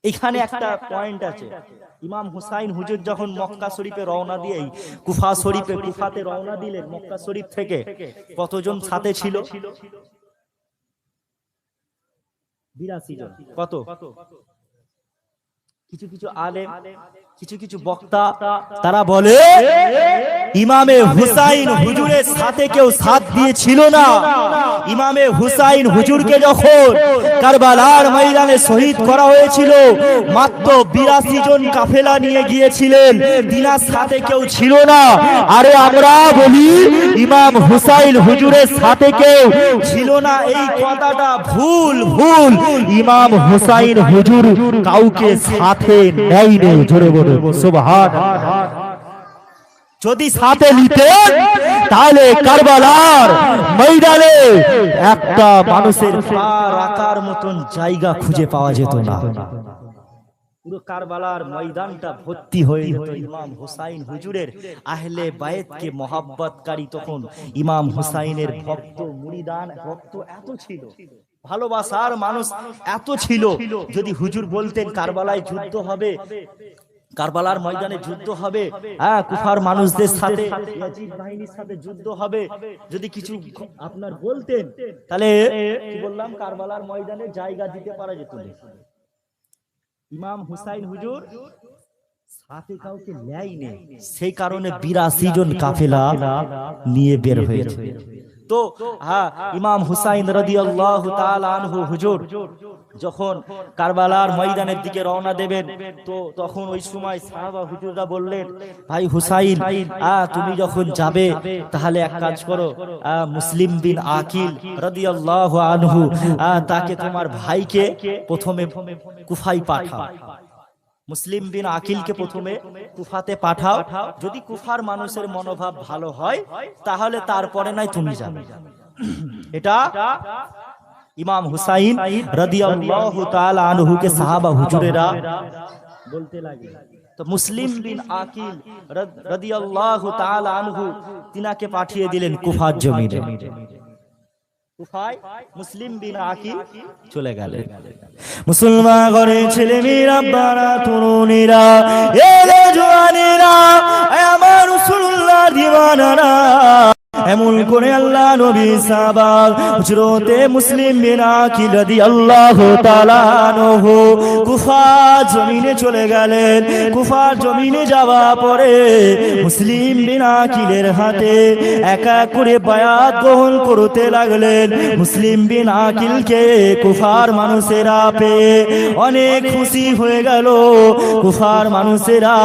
এখানে একটা পয়েন্ট আছে, ইমাম হুসাইন হুজুর যখন মক্কা শরীফে রওনা দিয়ে কুফাতে রওনা দিলেন, মক্কা শরীফ থেকে কতজন সাথে ছিল? 82 জন। কত? কিছু আলেম, কিছু বক্তা তারা বলে ইমামে হুসাইন হুজুরের সাথে কেউ সাথ দিয়েছিল না। ইমামে হুসাইন হুজুরকে যখন কারবালার ময়দানে শহীদ করা হয়েছিল, মাত্র 82 জন কাফেলা নিয়ে গিয়েছিলেন, তিনার সাথে কেউ ছিল না। আরে আমরা বলি ইমাম হুসাইন হুজুরের সাথে কেউ ছিল না, এই কথাটা ভুল। ইমাম হুসাইন হুজুর কাউকে সাথে নেই নেই, জোরে বলে সুবহানাল্লাহ। যদি সাথে নিতেন তাহলে কারবালার ময়দানে একটা মানুষের পা রাখার মতন জায়গা খুঁজে পাওয়া যেত না। পুরো কারবালার ময়দানটা ভর্তি হয়ে যেত ইমাম হুসাইন হুজুরের আহলে বায়েতকে মহব্বতকারী। তখন ইমাম হুসাইনের ভক্ত মুরিদান ভক্ত এত ছিল, ভালোবাসার মানুষ এত ছিল, যদি হুজুর বলতেন কারবালায় যুদ্ধ হবে, কারবালার ময়দানে যুদ্ধ হবে, কুফার মানুষদের সাথে, ইয়াজিদ বাহিনীর সাথে যুদ্ধ হবে, যদি কিছু আপনার বলতেন তাহলে কি বললাম, কারবালার ময়দানে জায়গা দিতে পারা যেত না। ইমাম হুসাইন হুজুর সাথে কাউকে নেয়নি, সেই কারণে 82 জন কাফেলা নিয়ে বের হয়েছে। তো ইমাম হুসাইন রাদিয়াল্লাহু তাআলা আনহু হুজুর যখন কারবালার ময়দানের দিকে রওনা দেবেন, তো তখন ওই সময় সাহাবা হুজুররা বললেন, ভাই হুসাইন তুমি যখন যাবে তাহলে এক কাজ করো, মুসলিম বিন আকিল রাদিয়াল্লাহু আনহু তাকে তোমার ভাইকে প্রথমে কুফায় পাঠাও। মুসলিম বিন আকিলকে প্রথমে কুফাতে পাঠাও, যদি কুফার মানুষের মনোভাব ভালো হয় তাহলে তারপরে নাই তুমি যাবে। এটা ইমাম হুসাইন রাদিয়াল্লাহু তাআলা আনহু কে সাহাবা হুজুরেরা বলতে লাগে। তো মুসলিম বিন আকিল রাদিয়াল্লাহু তাআলা আনহু তিনাকে পাঠিয়ে দিলেন কুফার জমিনে। কুফায় মুসলিম বিন আকিল চলে গেলেন। মুসলমান ঘরে ছেলে মেয়েরা, বাড়া তরুণীরা, এলে জওয়ানেরা, আমার রাসূলুল্লাহ দিওয়ানারা, এমন করে আল্লাহ নবী সাহাবা হযরতে মুসলিম বিন আকিল রাদিয়াল্লাহু তাআলা আনহু কুফা জমিনে চলে গেলেন। কুফা জমিনে যাওয়া পরে মুসলিম বিন আকিলের হাতে এক এক করে বায়াত গ্রহণ করতে লাগলেন। মুসলিম বিন আকিলকে কুফার মানুষেরা পেয়ে অনেক খুশি হয়ে গেল। কুফার মানুষেরা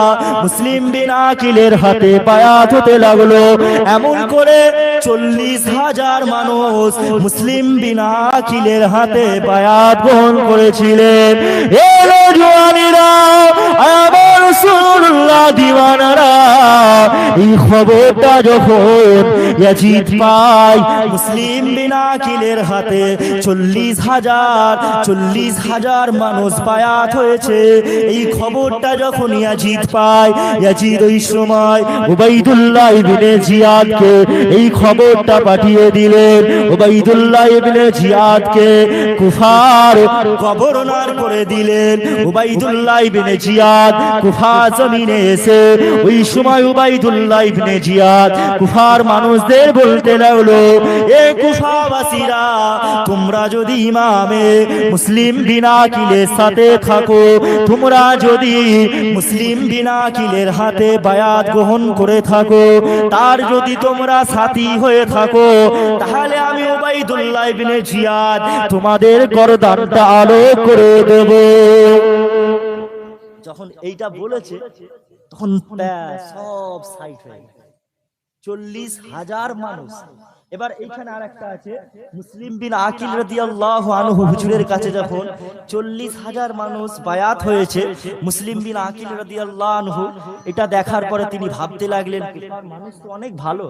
মুসলিম বিন আকিলের হাতে বায়াত হতে লাগলো। এমন করে 40,000 মানুষ মুসলিম বিন আকিলের হাতে বায়াত গ্রহণ করেছিলেন। এলো জওয়ানেরা, রাসূলুল্লাহ দিওয়ানারা এই খবরটা যখন ইয়াজিদ পায় মুসলিম বিন আকিলের হাতে 40,000 মানুষ বায়াত হয়েছে, এই খবরটা যখন ইয়াজিদ পায়, ইয়াজিদ ওই সময় উবাইদুল্লাহ ইবনে জিয়াদকে এই খবরটা পাঠিয়ে দিলেন। উবাইদুল্লাহ ইবনে জিয়াদকে কুফার গভর্নর করে দিলেন। উবাইদুল্লাহ ইবনে জিয়াদ কুফা জমিনে এসে ওই সময় উবাইদুল্লাহ ইবনে জিয়াদ কুফার মানুষদের বলতে লাগলো, এ কুফাবাসীরা, তোমরা যদি ইমামে মুসলিম বিন আকিলের সাথে থাকো, তোমরা যদি মুসলিম বিন আকিলের হাতে বায়াত গ্রহণ করে থাকো, তার যদি তোমরা সাথী হয়ে থাকো, তাহলে আমি উবাইদুল্লাহ ইবনে জিয়াদ তোমাদের গর্দানটা আলোক করে দেব। যখন এইটা বলেছে তখন সব সাইড হয়ে গেল, 40,000 মানুষ। এবার এইখানে আরেকটা আছে, মুসলিম বিন আকিল রাদিয়াল্লাহু আনহু হুজুরের কাছে যখন 40,000 মানুষ বায়াত হয়েছে, মুসলিম বিন আকিল রাদিয়াল্লাহু আনহু এটা দেখার পরে তিনি ভাবতে লাগলেন, মানুষ তো অনেক ভালো,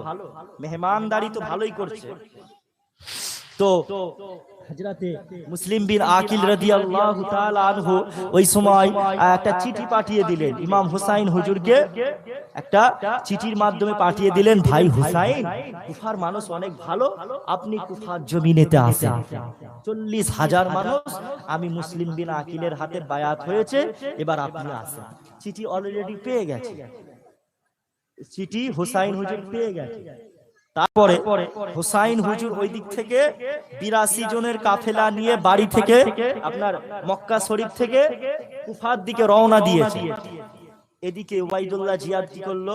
মেহমানদারি তো ভালোই করছে। তো হযরতে মুসলিম বিন আকিল রাদিয়াল্লাহু তাআলা আনহু ওই সময় একটা চিঠি পাঠিয়ে দিলেন ইমাম হুসাইন হুজুরকে, একটা চিঠির মাধ্যমে পাঠিয়ে দিলেন, ভাই হুসাইন, কুফার মানুষ অনেক ভালো, আপনি কুফার জমিনেতে আসেন। 40,000 মানুষ, আমি মুসলিম বিন আকিলের হাতে বায়াত হয়েছে, এবার আপনি আসেন। চিঠি অলরেডি পেয়ে গেছে, চিঠি হুসাইন হুজুর পেয়ে গেছে। তারপরে হুসাইন হুজুর ওই দিক থেকে 82 জনের কাফেলা নিয়ে বাড়ি থেকে আপনার মক্কা শরীফ থেকে কুফার দিকে রওনা দিয়েছে। এদিকে উবাইদুল্লাহ জিয়াদ কি করলো,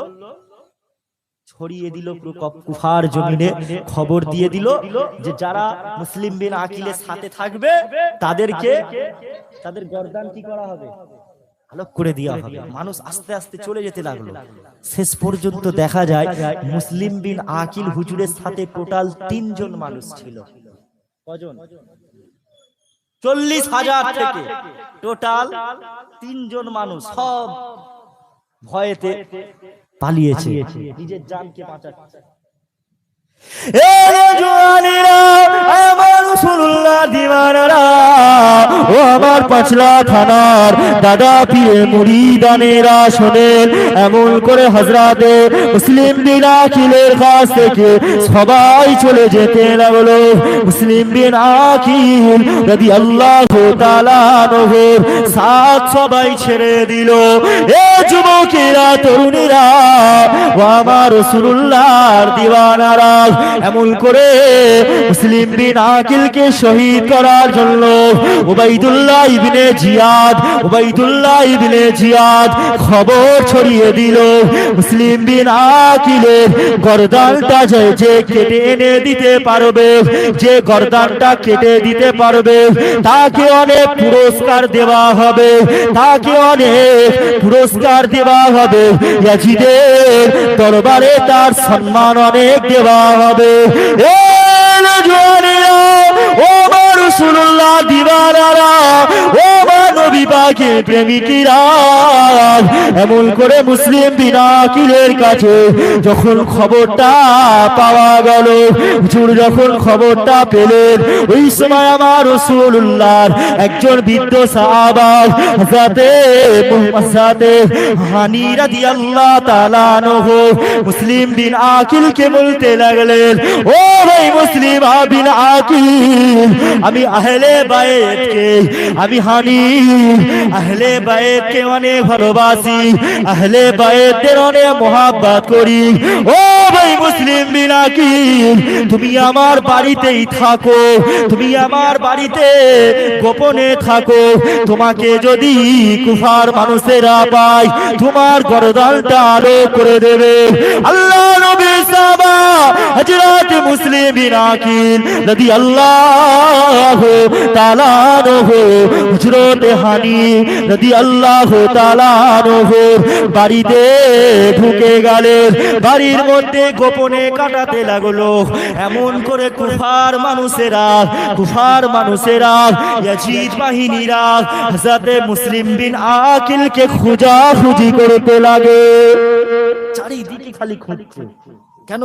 ছড়িয়ে দিল পুরো কুফার জমিনে, খবর দিয়ে দিল যে যারা মুসলিম বিন আকিলের সাথে থাকবে তাদেরকে তাদের গর্দান কি করা হবে, আলোক করে দেওয়া হবে। মানুষ আস্তে আস্তে চলে যেতে লাগলো। শেষ পর্যন্ত দেখা যায় মুসলিম বিন আকিল হুজুরের সাথে টোটাল 3 জন মানুষ ছিল। কজন? 40,000 থেকে টোটাল 3 জন মানুষ, সব ভয়েতে পালিয়েছে, নিজের জানকে বাঁচাচ্ছে। আমার পাঁচলা থানার দাদা পীরে মুরিদানেরা শোনেন, এমন করে হযরতে মুসলিম বিন আকিলের কাছ থেকে সবাই চলে যেতে লাগলো। মুসলিম বিন আকিল রাদিয়াল্লাহু তাআলা আনহুর সাথ সবাই ছেড়ে দিল। এ যুবকেরা, তরুণীরা, ও আমার রাসূলুল্লাহর দিওয়ানারা, এমন করে মুসলিম বিন আকিলকে শহীদ করার জন্য উবাইদুল্লাহ ইবনে জিয়াদ খবর ছড়িয়ে দিল। মুসলিম বিন আকিলের গর্দানটা যে কেটে এনে দিতে পারবে, যে গর্দানটা কেটে দিতে পারবে, তাকে অনেক পুরস্কার দেওয়া হবে, তাকে অনেক পুরস্কার দেওয়া হবে। ইয়াজিদের দরবারে তার সম্মান অনেক দেওয়া হবে। রাসূলুল্লাহ দিওয়ানারা, ও নবী পাকের প্রেমিকরা, এমন করে মুসলিম বিন আকিলের কাছে যখন খবরটা পাওয়া গেল, হুজুর যখন খবরটা পেলেন, ওই সময় আমার রাসূলুল্লাহর একজন বৃদ্ধ সাহাবা হযরতে হানি রাদিয়াল্লাহু তাআলা আনহু মুসলিম বিন আকিলকে বলতে লাগলেন, ও ভাই মুসলিম বিন আকিল, আমি আহলে বাইতকে, আমি হানি আহলে বাইতকে অনেক ভালোবাসি, আহলে বাইতের অনেক মহব্বত করি। ও ভাই মুসলিম বিন আকিল, তুমি আমার বাড়িতেই থাকো, তুমি আমার বাড়িতে গোপনে থাকো। তোমাকে যদি কুফার মানুষেরা পায়, তোমার গর্দানটা আলোক করে দেবে। আল্লাহ নবী সাহাবা হযরত মুসলিম বিন আকিল রাদিয়াল্লাহু তাআলা আনহু হযরত হানি রাদিয়াল্লাহু তাআলা আনহু বাড়িতে ঢুকে গেলেন। বাড়ির মধ্যে গোপনে কাটাতে লাগলো। এমন করে কুফার মানুষেরা ইয়াজিদ বাহিনীরা হযরত মুসলিম বিন আকিলকে খোঁজাখুঁজি করতে লাগে। চারিদিকে খালি খুঁজছে। কেন?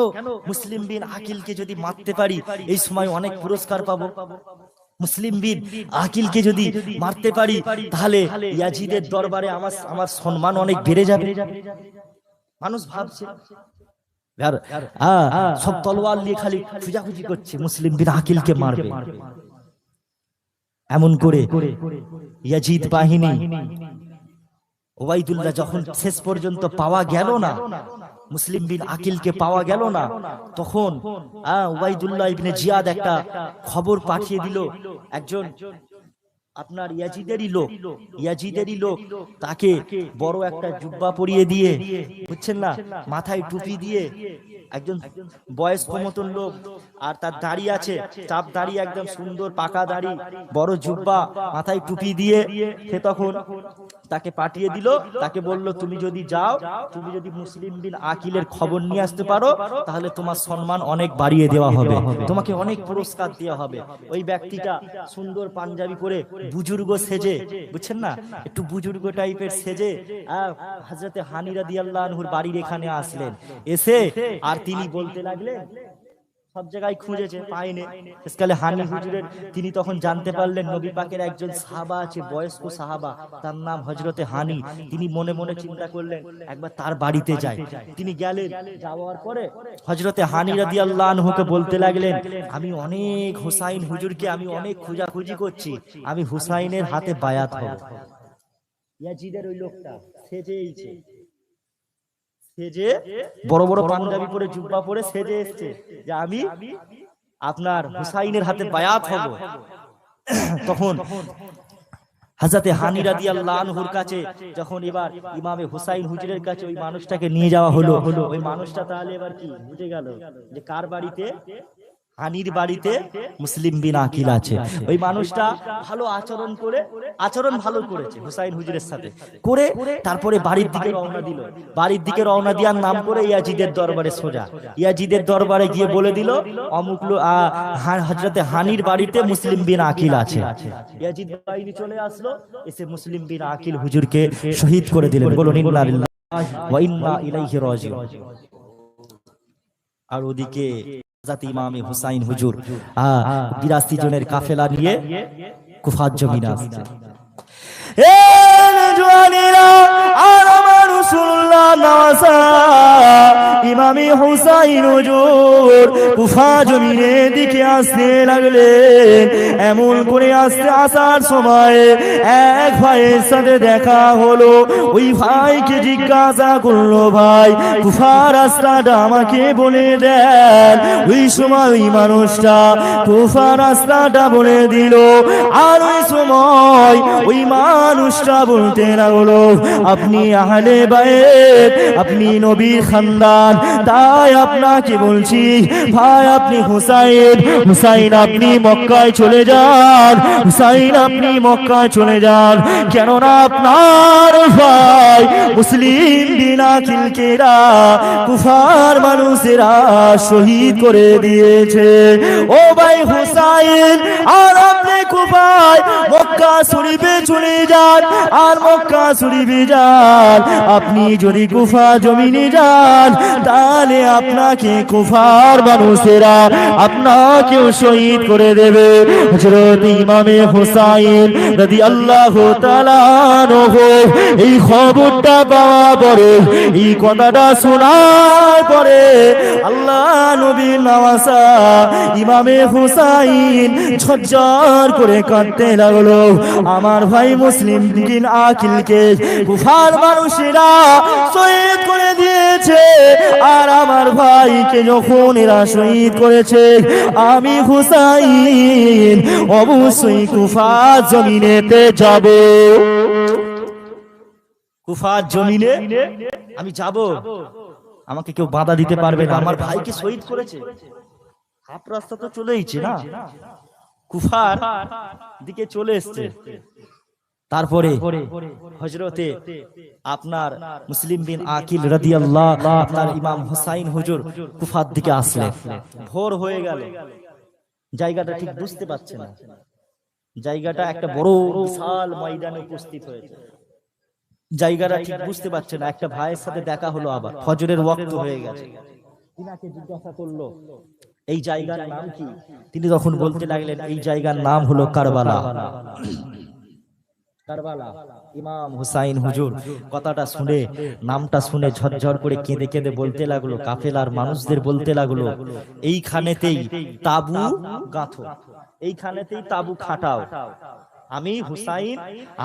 মুসলিম বিন আকিলকে যদি মারতে পারি এই সময় অনেক পুরস্কার পাবো। মুসলিম বিন আকিলকে যদি মারতে পারি তাহলে ইয়াজিদের দরবারে আমার সম্মান অনেক বেড়ে যাবে। মানুষ ভাবছে, সব তলোয়ার নিয়ে খালি খুঁজাখুঁজি করছে মুসলিম বিন আকিলকে মারবে। এমন করে ইয়াজিদ বাহিনী ওবাইদুল্লাহ যখন শেষ পর্যন্ত পাওয়া গেল না, মুসলিম বিন আকিলকে পাওয়া গেল না, তখন ওবাইদুল্লাহ ইবনে জিয়াদ একটা খবর পাঠিয়ে দিল। একজন আপনার ইয়াজিদেরই লোক তাকে বড় একটা জুব্বা পরিয়ে দিয়ে, বুঝছেন না, মাথায় টুপি দিয়ে, একজন বয়স্ক মতন লোক, আর তার দাড়ি আছে, চাপ দাড়ি, একদম সুন্দর পাকা দাড়ি, বড় জুব্বা, মাথায় টুপি দিয়ে সে তখন তাকে পাঠিয়ে দিল। তাকে বলল, তুমি যদি যাও, তুমি যদি মুসলিম বিন আকিলের খবর নিয়ে আসতে পারো তাহলে তোমার সম্মান অনেক বাড়িয়ে দেওয়া হবে, তোমাকে অনেক পুরস্কার দেওয়া হবে। ওই ব্যক্তিটা সুন্দর পাঞ্জাবি পরে বুজুর্গ সেজে, বুঝছেন না, একটু বুজুর্গ টাইপের সেজে হযরত হানি রাদিয়াল্লাহু আনহুর বাড়ির এখানে আসলেন। এসে আর তিনি বলতে লাগলেন, সব জায়গায় খুঁজেছে, পায়নি। শেষকালে হানি হুজুরের তিনি তখন জানতে পারলেন নবী পাকের একজন সাহাবা আছে, বয়স্ক সাহাবা, তার নাম হযরতে হানি। তিনি মনে মনে চিন্তা করলেন একবার তার বাড়িতে যায়। তিনি গেলেন। যাওয়ার পরে হযরতে হানি রাদিয়াল্লাহু আনহুকে বলতে লাগলেন, আমি অনেক হুসাইন হুজুরকে আমি অনেক খোঁজাখুঁজি করছি, আমি হুসাইনের হাতে বায়াত হব। ইয়াজিদের ওই লোকটা সেজেইছে, সেজে বড় বড় পাঞ্জাবি পরে জুব্বা পরে সেজে এসেছে যে আমি আপনার হুসাইনের হাতে বায়াত হব। তখন হযরতে হানি রাদিয়াল্লাহু আনহুর কাছে যখন এবার ইমামে হুসাইন হুজুরের কাছে ওই মানুষটাকে নিয়ে যাওয়া হলো, ওই মানুষটা তাহলে এবার কি বুঝে গেল যে কার বাড়িতে? হানির বাড়িতে মুসলিম বিন আকিল আছে। ওই মানুষটা ভালো আচরণ ভালো করেছে হুসাইন হুজুরের সাথে করে, তারপরে বাড়ির দিকে রওনা দিল। বাড়ির দিকে রওনা দেওয়ার নাম করে ইয়াজিদের দরবারে সোজা। ইয়াজিদের দরবারে গিয়ে বলে দিল, অমুক হযরতে হানির বাড়িতে মুসলিম বিন আকিল আছে। ইয়াজিদ বাহিনী চলে আসলো, এসে মুসলিম বিন আকিল হুজুরকে শহীদ করে দিলেন। বলুন ইন্না লিল্লাহি ওয়া ইন্না ইলাইহি রাজিউন। আর ওদিকে হযরত ইমামে হুসাইন হুজুর 82 জনের কাফেলা নিয়ে কুফার জমিনে আসছে। এ নওজওয়ানেরা, আর আমার রাসূলুল্লাহ নওয়াজা ইমামে হুসাইন হুজুর কুফা জমিনের দিকে আসতে লাগলেন। এমন করে আসার সময় এক ভাইয়ের সাথে দেখা হলো। ওই ভাইকে জিজ্ঞাসা করলো, ভাই কুফার রাস্তাটা আমাকে বলে দেন। ওই সময় ওই মানুষটা কুফার রাস্তাটা বলে দিল। আর ওই সময় ওই মানুষটা বলতে লাগলো, আপনি আহলে বাইত, আপনি নবীর খানদান, তাই আপনাকে বলছি ভাই, আপনি হুসাইন আপনি মক্কায় চলে যান, হুসাইন আপনি মক্কায় চলে যান। কেননা আপনার ভাই মুসলিম বিন আকিলকে কুফার মানুষেরা শহীদ করে দিয়েছে। ও ভাই হুসাইন, আর আপনি কুফায় মক্কা শরীফে চলে যান, আর মক্কা শরীফে যান। আপনি যদি কুফা জমিনে যান তাহলে আপনাকে কুফার মানুষেরা আপনাকেও শহীদ করে দেবে। হযরত ইমামে হুসাইন রাদিয়াল্লাহু তাআলা আনহু এই খবরটা পাওয়ার পরে, এই কথাটা শোনার পরে আল্লাহ নবী নওয়াজা ইমামে হুসাইন ঝরঝর করে কাঁদতে লাগলো। আমার ভাই মুসলিম বিন আকিলকে কুফার মানুষেরা শহীদ করে দিয়েছে, আর আমার ভাইকে যখন এরা শহীদ করেছে, আমি হুসাইন অবশ্যই কুফার জমিনেতে যাব। কুফার জমিনে আমি যাব। আমাকে কেউ বাধা দিতে পারবে না। আমার ভাইকে শহীদ করেছে, হাফ রাস্তা তো চলেইছে না, কুফার দিকে চলে এসছে। তারপরে হযরতে আপনার মুসলিম বিন আকিল রাদিয়াল্লাহু আপনার ইমাম হুসাইন হুজুর কুফার দিকে আসলেন। ভোর হয়ে গেল, জায়গাটা ঠিক বুঝতে পারছে না, জায়গাটা একটা বড় বিশাল ময়দানে উপস্থিত হয়েছে, জায়গাটা ঠিক বুঝতে পারছে না। একটা ভাইয়ের সাথে দেখা হলো, আবার ফজরের ওয়াক্ত হয়ে গেছে। তিনাকে জিজ্ঞাসা করলো এই জায়গার নাম কি? তিনি তখন বলতে লাগলেন এই জায়গার নাম হলো কারবালা। কারবালা। ইমাম হুসাইন হুজুর কথাটা শুনে, নামটা শুনে ঝরঝর করে কেঁদে কেঁদে বলতে লাগলো, কাফেলার মানুষদের বলতে লাগলো, এইখানেতেই তাবু গাঁথো, এইখানেতেই তাবু খাটাও। আমি হুসাইন,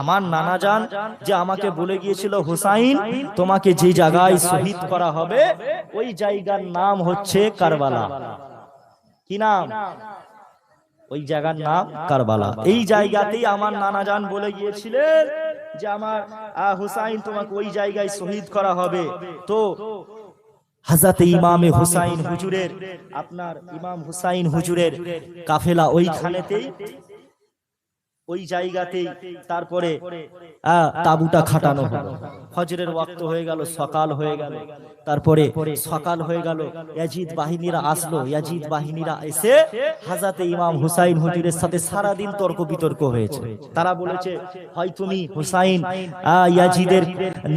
আমার নানা জান যে আমাকে বলে গিয়েছিল, হুসাইন তোমাকে যে জায়গায় শহীদ করা হবে ওই জায়গার নাম হচ্ছে কারবালা। কি নাম? ওই জায়গার নাম কারবালা। এই জায়গাতেই আমার নানা জান বলে গিয়েছিলেন যে আমার হুসাইন তোমাকে ওই জায়গায় শহীদ করা হবে। তো হযরতে ইমামে হুসাইন হুজুরের, আপনার ইমাম হুসাইন হুজুরের কাফেলা ওইখানেতেই, ওই জায়গাতেই তারপরে তাবুটা খাটানো হলো। ফজরের ওয়াক্ত হয়ে গেল, সকাল হয়ে গেল। তারপরে সকাল হয়ে গেল, ইয়াজিদ বাহিনীরা আসলো। ইয়াজিদ বাহিনীরা এসে হযরতে ইমাম হুসাইন হুজুরের সাথে সারা দিন তর্ক বিতর্ক হয়েছে। তারা বলেছে, হয় তুমি হুসাইন ইয়াজিদের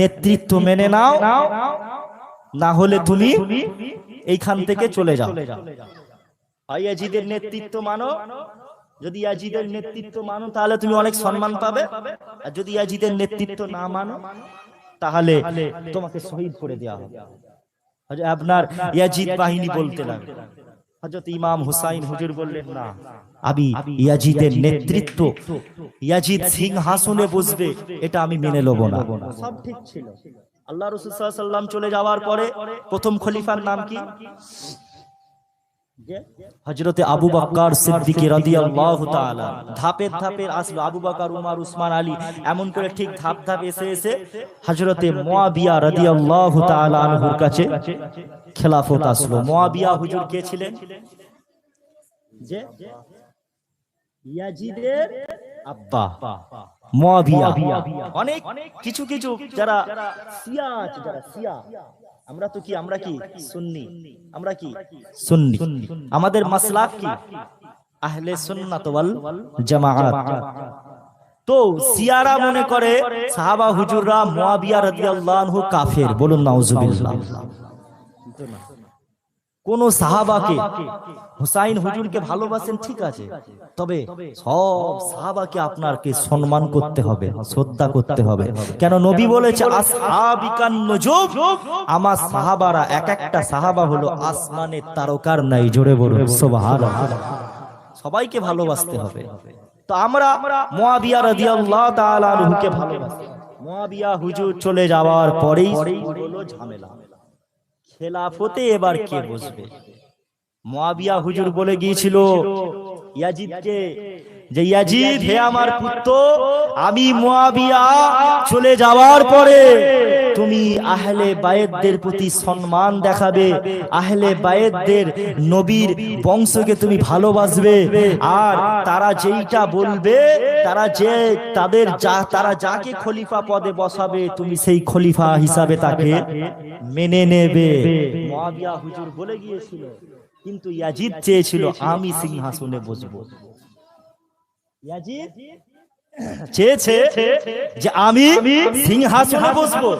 নেতৃত্ব মেনে নাও, না হলে তুমি এইখান থেকে চলে যাও। হয় ইয়াজিদের নেতৃত্ব মানো, যদি ইয়াজিদের নেতৃত্ব মানো তাহলে তুমি অনেক সম্মান পাবে, আর যদি ইয়াজিদের নেতৃত্ব না মানো তাহলে তোমাকে শহীদ করে দেওয়া হবে। আপনার ইয়াজিদ বাহিনী বলতে লাগলো। হযরত ইমাম হুসাইন হুজুর বললেন, না, আমি ইয়াজিদের নেতৃত্ব, ইয়াজিদ সিংহাসনে বসবে, এটা আমি মেনে নেব না। সব ঠিক ছিল। আল্লাহ রাসূল সাল্লাল্লাহু আলাইহি ওয়াসাল্লাম চলে যাওয়ার পরে প্রথম খলিফার নাম কি? হযরতে আবু বকর সিদ্দিক রাদিয়াল্লাহু তাআলা। ধাপে ধাপে আসলো আবু বকর, উমর, উসমান, আলী, এমন করে ঠিক ধাপ ধাপ এসে এসে হযরতে মুয়াবিয়া রাদিয়াল্লাহু তাআলা আনহুর কাছে খেলাফত আসলো। মুয়াবিয়া হুজুর কে ছিলেন? যে ইয়াজিদের আব্বা মুয়াবিয়া। অনেক কিছু কিছু যারা শিয়া আছে, যারা শিয়া, আমরা তো কি, আমরা কি সুন্নি, আমরা কি সুন্নি, আমাদের মাসলাক কি আহলে সুন্নাত ওয়াল জামাআত। তো শিয়ারা মনে করে সাহাবা হুজুররা মুয়াবিয়া রাদিয়াল্লাহু আনহু কাফের। বলুন নাউজুবিল্লাহ। কোন সাহাবাকে, হুসাইন হুজুরকে ভালোবাসেন ঠিক আছে, তবে সব সাহাবাকে আপনাকে সম্মান করতে হবে, শ্রদ্ধা করতে হবে। কেন? নবী বলেছে আসহাবিকান নুজুম, আমার সাহাবারা এক একটা সাহাবা হলো আসমানের তারকার নাই। জোরে বলুন সুবহানাল্লাহ। সবাইকে ভালোবাসতে হবে। তো আমরা মুয়াবিয়া রাদিয়াল্লাহু তাআলা আনহুকে ভালোবাসি। মুয়াবিয়া হুজুর চলে যাওয়ার পরেই হলো ঝামেলা, খেলাফতে এবার কে বসবে? মুয়াবিয়া হুজুর বলে গিয়েছিল ইয়াজিদকে যে, ইয়াজিদ হে আমার পুত্র, আমি মুয়াবিয়া চলে যাওয়ার পরে তুমি আহলে বায়েতদের প্রতি সম্মান দেখাবে, আহলে বায়েতদের নবীর বংশকে তুমি ভালোবাসবে, আর তারা যেইটা বলবে, তারা যে তারা যাকে খলিফা পদে বসাবে তুমি সেই খলিফা হিসাবে তাকে মেনে নেবে। মুয়াবিয়া হুজুর বলে গিয়েছিল, কিন্তু ইয়াজিদ চেয়েছিল আমি সিংহাসনে বসবো। ইয়াজিদ চেয়েছে যে আমি সিংহাসনে বসবো,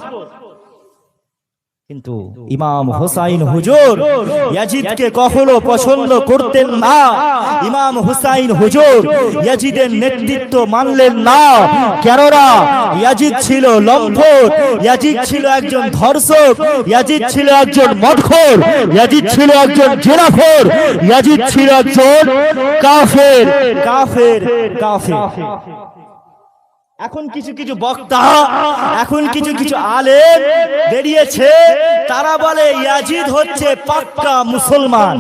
কিন্তু ইমাম হুসাইন হুজুর ইয়াজিদকে কখনো পছন্দ করতেন না। ইমাম হুসাইন হুজুর ইয়াজিদের নেতৃত্ব মানলেন না। কেননা ইয়াজিদ ছিল লম্পট, ইয়াজিদ ছিল একজন ধর্ষক, ইয়াজিদ ছিল একজন মদখোর, ইয়াজিদ ছিল একজন জেনাখোর, ইয়াজিদ ছিল একজন কাফের কাফের কাফের। এখন কিছু কিছু বক্তা, এখন কিছু কিছু আলেম বেরিয়েছে, তারা বলে ইয়াজিদ হচ্ছে পাক্কা মুসলমান।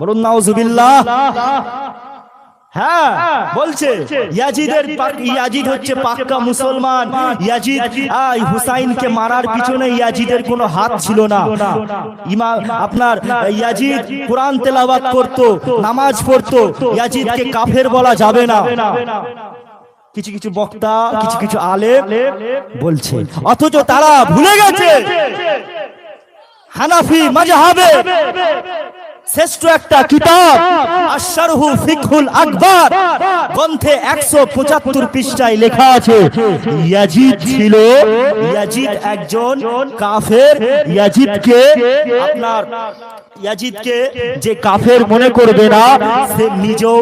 বলুন নাউজুবিল্লাহ। হ্যাঁ বলছে ইয়াজিদ হচ্ছে পাক্কা মুসলমান। ইয়াজিদ হুসাইনকে মারার পিছনে ইয়াজিদের কোনো হাত ছিল না। আপনার ইয়াজিদ কোরআন তেলাওয়াত করতো, নামাজ পড়তো, ইয়াজিদকে কাফের বলা যাবে না। কিছু কিছু বক্তা, কিছু কিছু আলেম বলছে, অথচ তারা ভুলে গেছে হানাফি মাযহাবে শ্রেষ্ঠ একটা কিতাব আশ-শারহু ফিকহুল আকবার গ্রন্থে 175 পৃষ্ঠায় লেখা আছে ইয়াজিদ ছিল, ইয়াজিদ একজন কাফের। ইয়াজিদকে যে কাফের মনে করবে না সে নিজেও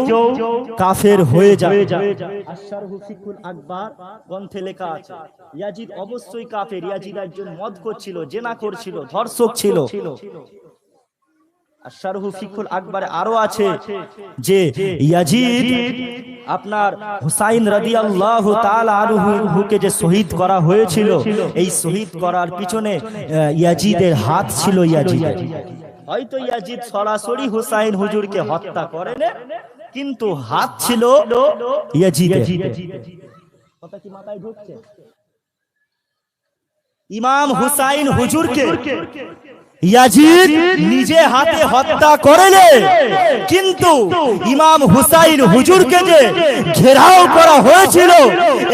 কাফের হয়ে যাবে। আশ-শারহু ফিকহুল আকবার গ্রন্থে লেখা আছে ইয়াজিদ অবশ্যই কাফের। ইয়াজিদ একজন মদখোর ছিল, জেনা করছিল, ধর্ষক ছিল। আশ-শারহু ফিকহুল আকবারে আরো আছে যে ইয়াজিদ আপনার হুসাইন রাদিয়াল্লাহু তাআলা আনহুকে যে শহীদ করা হয়েছিল, এই শহীদ করার পিছনে ইয়াজিদের হাত ছিল। ইয়াজিদের হয়তো ইয়াজিদ সরাসরি হুসাইন হুজুরকে হত্যা করেন, কিন্তু হাত ছিল ইয়াজিদের। কথা কি মাথায় ঢুকছে? ইমাম হুসাইন হুজুরকে ইয়াজিদ নিজে হাতে হত্যা করেনি, কিন্তু ইমাম হুসাইন হুজুরকে যে ঘেরাও করা হয়েছিল,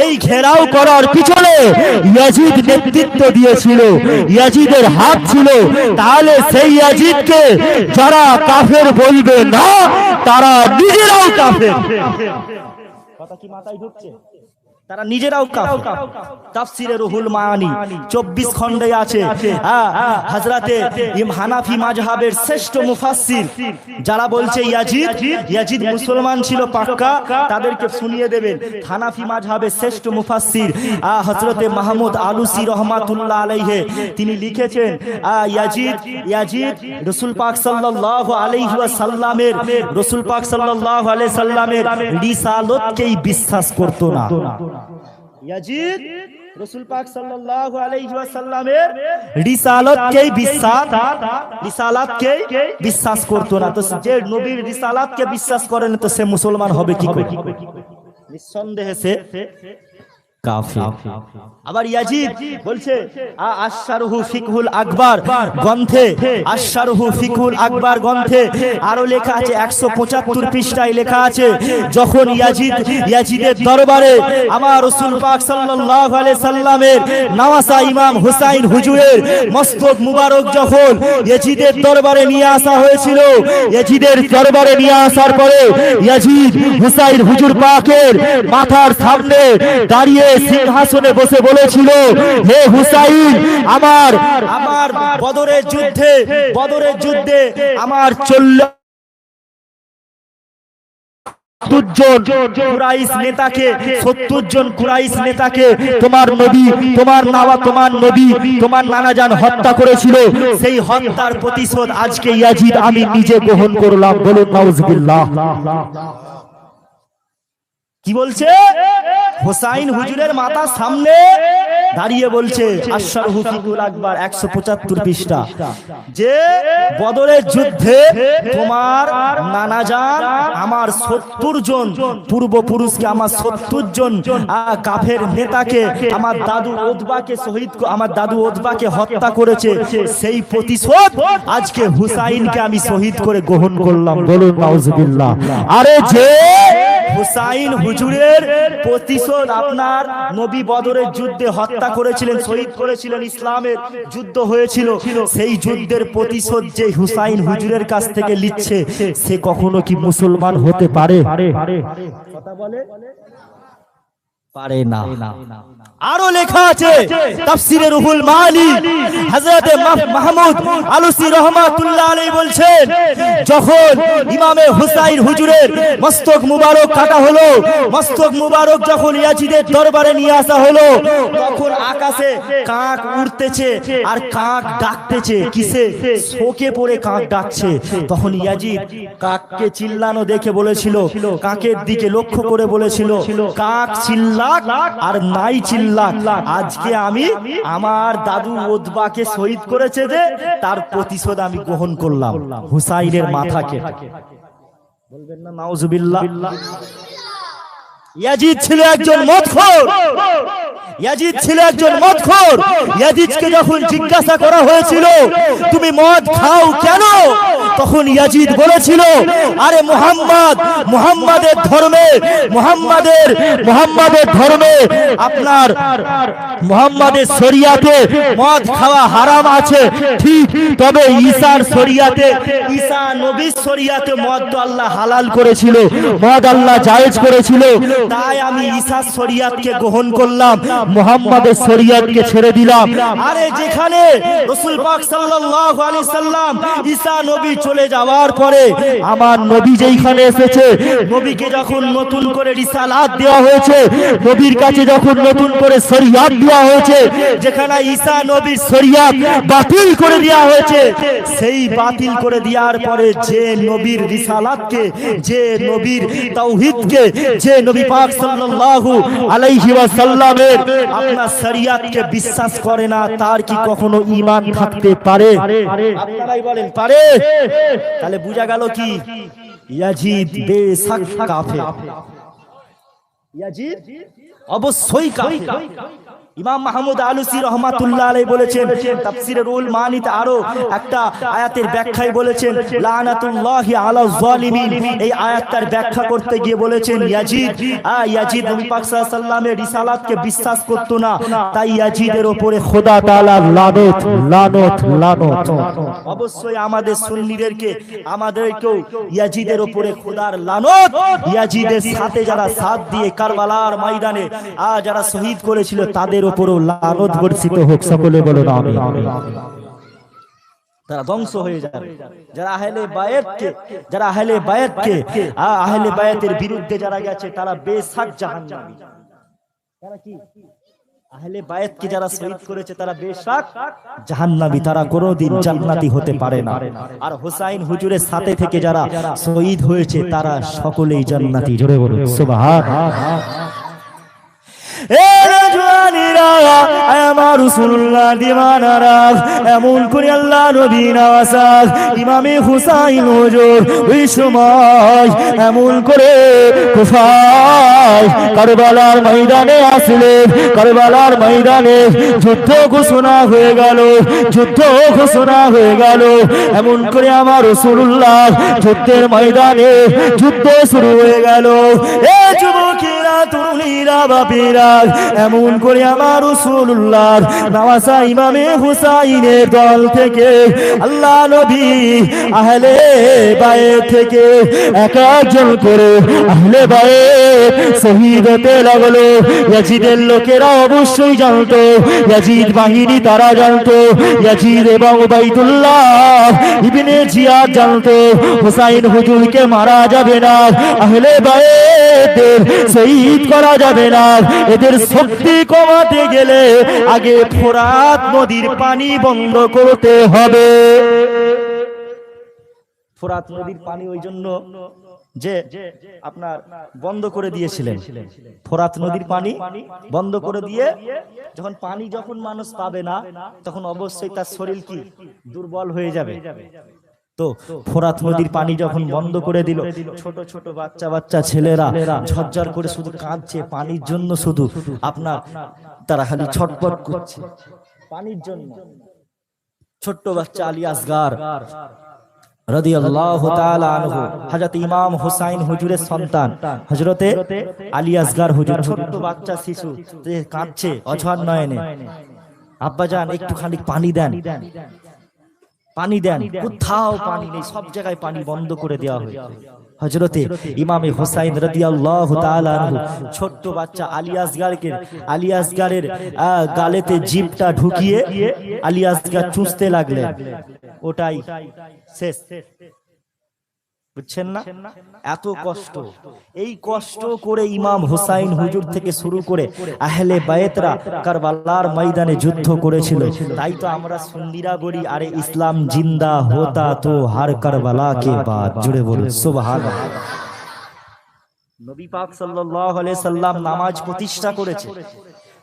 এই ঘেরাও করার পিছনে ইয়াজিদ নেতৃত্ব দিয়েছিল, ইয়াজিদের হাত ছিল। তাহলে সেই ইয়াজিদকে যারা কাফের বলবে না, তারা নিজেরাও কাফের। কথা কি মাথায় ঢুকছে? তারা নিজেরাও কাফের। তাফসিরে রুহুল মাআনি 24 খণ্ডে আছে। হযরতে হানাফি মাযহাবের শ্রেষ্ঠ মুফাসসির যারা বলছে ইয়াজিদ মুসলমান ছিল পাক্কা, তাদেরকে শুনিয়ে দেবেন। হানাফি মাযহাবের শ্রেষ্ঠ মুফাসসির হযরতে মাহমুদ আলুসি রাহমাতুল্লাহ আলাইহি তিনি লিখেছেন ইয়াজিদ রাসূল পাক সাল্লাল্লাহু আলাইহি ওয়াসাল্লামের রিসালাতকেই বিশ্বাস করত না। ইয়াজিদ রাসূল পাক সাল্লাল্লাহু আলাইহি ওয়াসাল্লামের রিসালাতকেই বিশ্বাস করত না। তো যে নবীর রিসালাতকে বিশ্বাস করে না, তো সে মুসলমান হবে কি করে? নিঃসন্দেহে সে কাফির। আবার ইয়াজিদ বলছে আশ-শারহু ফিকহুল আকবার গ্রন্থে আরো লেখা আছে 175 পৃষ্ঠায় লেখা আছে, যখন ইয়াজিদের দরবারে আমার রাসূল পাক সাল্লাল্লাহু আলাইহি সাল্লামের নওয়াসা ইমাম হুসাইন হুজুরের মস্তক মুবারক যখন ইয়াজিদের দরবারে নিয়ে আসা হয়েছিল, ইয়াজিদের দরবারে নিয়ে আসার পরে ইয়াজিদ হুসাইন হুজুর পাকের মাথার সামনে দাঁড়িয়ে সিংহাসনে বসে বলেছিল, হে হুসাইন, আমার বদরের যুদ্ধে আমার 70 জন কুরাইশ নেতাকে তোমার নানাজান হত্যা করেছিল। সেই হত্যার প্রতিশোধ আজকে ইয়াজিদ আমি নিজে গ্রহণ করলাম। বলুন নাউজুবিল্লাহ। কি বলছে? হুসাইন হুজুরের মাথার সামনে দাঁড়িয়ে বলছে আশ-শারহু ফিকহুল আকবার 175 পৃষ্ঠা, যে বদরের যুদ্ধে তোমার নানাজান আমার 70 জন পূর্বপুরুষকে, আমার 70 জন কাফের নেতাকে, আমার দাদু ওতবাকে হত্যা করেছে। সেই প্রতিশোধ আজকে হুসাইনকে আমি শহীদ করে গ্রহণ করলাম। বলুন নাউজুবিল্লাহ। আরে যে হুসাইন হুজুরের প্রতিশোধ আপনার নবী বদরের যুদ্ধে হত্যা করেছিলেন, শহীদ করেছিলেন, ইসলামের যুদ্ধ হয়েছিল, সেই যুদ্ধের প্রতিশোধ যে হুসাইন হুজুরের কাছ থেকে নিচ্ছে, সে কখনো কি মুসলমান হতে পারে? কথা বলে পারে না। আরো লেখা আছে তাফসিরে রুহুল মাআনি, হযরতে মাহমুদ আলুসি রাহমাতুল্লাহ আলাইহি বলছেন, যখন ইমামে হুসাইন হুজুরের মস্তক মুবারক কাটা হলো, মস্তক মুবারক যখন ইয়াজিদের দরবারে নিয়ে আসা হলো, তখন আকাশে কাক উড়তেছে আর কাক ডাকতেছে। কিসে? শোকে পড়ে কাক ডাকছে। তখন ইয়াজিদ কাককে চিল্লানো দেখে বলেছিল, কাকের দিকে লক্ষ্য করে বলেছিল, কাক চিল্লাক আর নাই চিল্লাক, আজকে আমি আমার দাদু ওতবাকে শহীদ করেছে যে, তার প্রতিশোধ আমি গ্রহণ করলাম হুসাইনের মাথাকে। বলবেন না নাউজুবিল্লাহ। ইয়াজিদ ছিল একজন মদখোর, ইয়াজিদ ছিল একজন মদখোর। ইয়াজিদকে যখন জিজ্ঞাসা করা হয়েছিল তুমি মদ খাও কেন, তখন ইয়াজিদ বলেছিল আরে মুহাম্মাদের ধর্মে আপনার মুহাম্মাদের শরিয়াতে মদ খাওয়া হারাম আছে ঠিক, তবে ঈসার শরিয়াতে, ঈসা নবীর শরিয়াতে মদ তো আল্লাহ হালাল করেছিল, মদ আল্লাহ জায়েজ করেছিল, তাই আমি ঈসার শরিয়াতকে গ্রহণ করলাম, মুহাম্মাদের শরিয়াতকে ছেড়ে দিলাম। আরে যেখানে রাসূল পাক সাল্লাল্লাহু আলাইহি সাল্লাম ঈসা নবী চলে যাওয়ার পরে আমার নবী যেখানে এসেছে, নবীকে যখন নতুন করে রিসালাত দেওয়া হয়েছে, নবীর কাছে যখন নতুন করে শরিয়াত দেওয়া হয়েছে, যেখানে ঈসা নবীর শরিয়াত বাতিল করে দেওয়া হয়েছে, সেই বাতিল করে দেওয়ার পরে যে নবীর রিসালাতকে, যে নবীর তাওহীদকে, যে নবী পাক সাল্লাল্লাহু আলাইহি ওয়াসাল্লামের আপনার শরিয়াতকে বিশ্বাস করে না, তার কি কখনো ঈমান থাকতে পারে? আপনারাই বলেন পারে? তাহলে বোঝা গেল কি ইয়াজিদ বেশক কাফের, ইয়াজিদ অবশ্যই কাফের। ইমাম মাহমুদ আলুসি রহমাতুল্লাহ আলাইহি বলেছেন তাফসীরে রুহুল মানিতে আরো একটা আয়াতের ব্যাখ্যায় বলেছেন লানাতুল্লাহি আলা যালিমিন। এই আয়াতটার ব্যাখ্যা করতে গিয়ে বলেছেন ইয়াজিদ নবী পাক সাল্লাল্লাহু আলাইহি ওয়াসাল্লামের রিসালাতকে বিশ্বাস করত না, তাই ইয়াজিদের উপরে খোদা তাআলা লানত লানত লানত। অবশ্যই আমাদের সুন্নিদেরকে, আমাদেরকেও ইয়াজিদের উপরে খোদার লানত, ইয়াজিদের সাথে যারা সাথ দিয়ে কারবালার ময়দানে যারা শহীদ করেছিল তাদের উপরও লানত বর্ষিত হোক। সকলে বলুন আমিন। তারা ধ্বংস হয়ে যাবে। যারা আহলে বায়াতের বিরুদ্ধে যারা গেছে তারা বেশক জাহান্নামী। তারা কি আহলে বায়াতকে যারা শহীদ করেছে তারা বেশক জাহান্নামী, তারা কোনোদিন জান্নাতি হতে পারে না। আর হুসাইন হুজুরের সাথে থেকে যারা শহীদ হয়েছে তারা সকলেই জান্নাতি। জোরে বলুন সুবহানাল্লাহ। আমার রাসূলুল্লাহ দিওয়ানারা এমন করে আল্লাহ নবী নওয়াজ ইমামে হুসাইন হুজুর ওই সময় এমন করে কুফায় কারবালার ময়দানে আসলেন। কারবালার ময়দানে যুদ্ধ ঘোষণা হয়ে গেল, এমন করে আমার রাসূলুল্লাহ যুদ্ধের ময়দানে যুদ্ধ শুরু হয়ে গেল। এ যুবকেরা, তরুণীরা, বাপেরা, এমন করে আমার রাসূলুল্লাহ নওয়াজা ইমামে হুসাইনের দল থেকে আল্লাহ নবী আহলে বায়েত থেকে এক একজন করে আহলে বায়েত শহীদ হতে লাগলো। ইয়াজিদের লোকেরা অবশ্যই জানতো, ইয়াজিদ বাহিনী তারা জানতো, ইয়াজিদ এবং উবাইদুল্লাহ ইবনে জিয়াদ জানতো হুসাইন হুজুরকে মারা যাবে না, আহলে বায়েতদের শহীদ করা যাবে না। এদের শক্তি কমাতে গেলে আগে ফোরাত নদীর পানি বন্ধ করতে হবে। ফোরাত নদীর পানি ওই জন্য যে আপনার বন্ধ করে দিয়েছিলেন, ফোরাত নদীর পানি বন্ধ করে দিয়ে যখন মানুষ পাবে না তখন অবশ্যই তার শরীর কি দুর্বল হয়ে যাবে। তো ফোরাত নদীর পানি যখন বন্ধ করে দিল, ছোট ছোট বাচ্চা ছেলেরা ঝরঝর করে শুধু কাঁদছে পানির জন্য, শুধু আপনার তারা খালি ছটপট করছে পানির জন্য। ছোট্ট বাচ্চা আলী আসগার রাদিয়াল্লাহু তাআলা আনহু, হযরত ইমাম হুসাইন হুজুরের সন্তান হযরতে আলী আসগার হুজুর, ছোট্ট বাচ্চা শিশু কাঁদছে অঝর নয়নে, আব্বাজান একটু খালি পানি দেন, কোথাও পানি নেই, সব জায়গায় পানি বন্ধ করে দেওয়া হয়েছে। হযরতে ইমামে হুসাইন রাদিয়াল্লাহু তাআলা আনহু ছোট্ট বাচ্চা আলী আসগারের গালেতে জিভটা ঢুকিয়ে আলী আসগার চুষতে লাগলেন, ওটাই শেষ। বুঝছেন না এত কষ্ট, এই কষ্ট করে ইমাম হুসাইন হুজুর থেকে শুরু করে আহলে বায়েতরা কারবালার ময়দানে যুদ্ধ করেছিল। তাই তো আমরা সুন্নিরা বলি আরে ইসলাম জিন্দা হোতা তো হর কারবালা কে বাদ। জুড়ে বলুন সুবহানাল্লাহ। নবী পাক সাল্লাল্লাহু আলাইহি সাল্লাম নামাজ প্রতিষ্ঠা করেছে,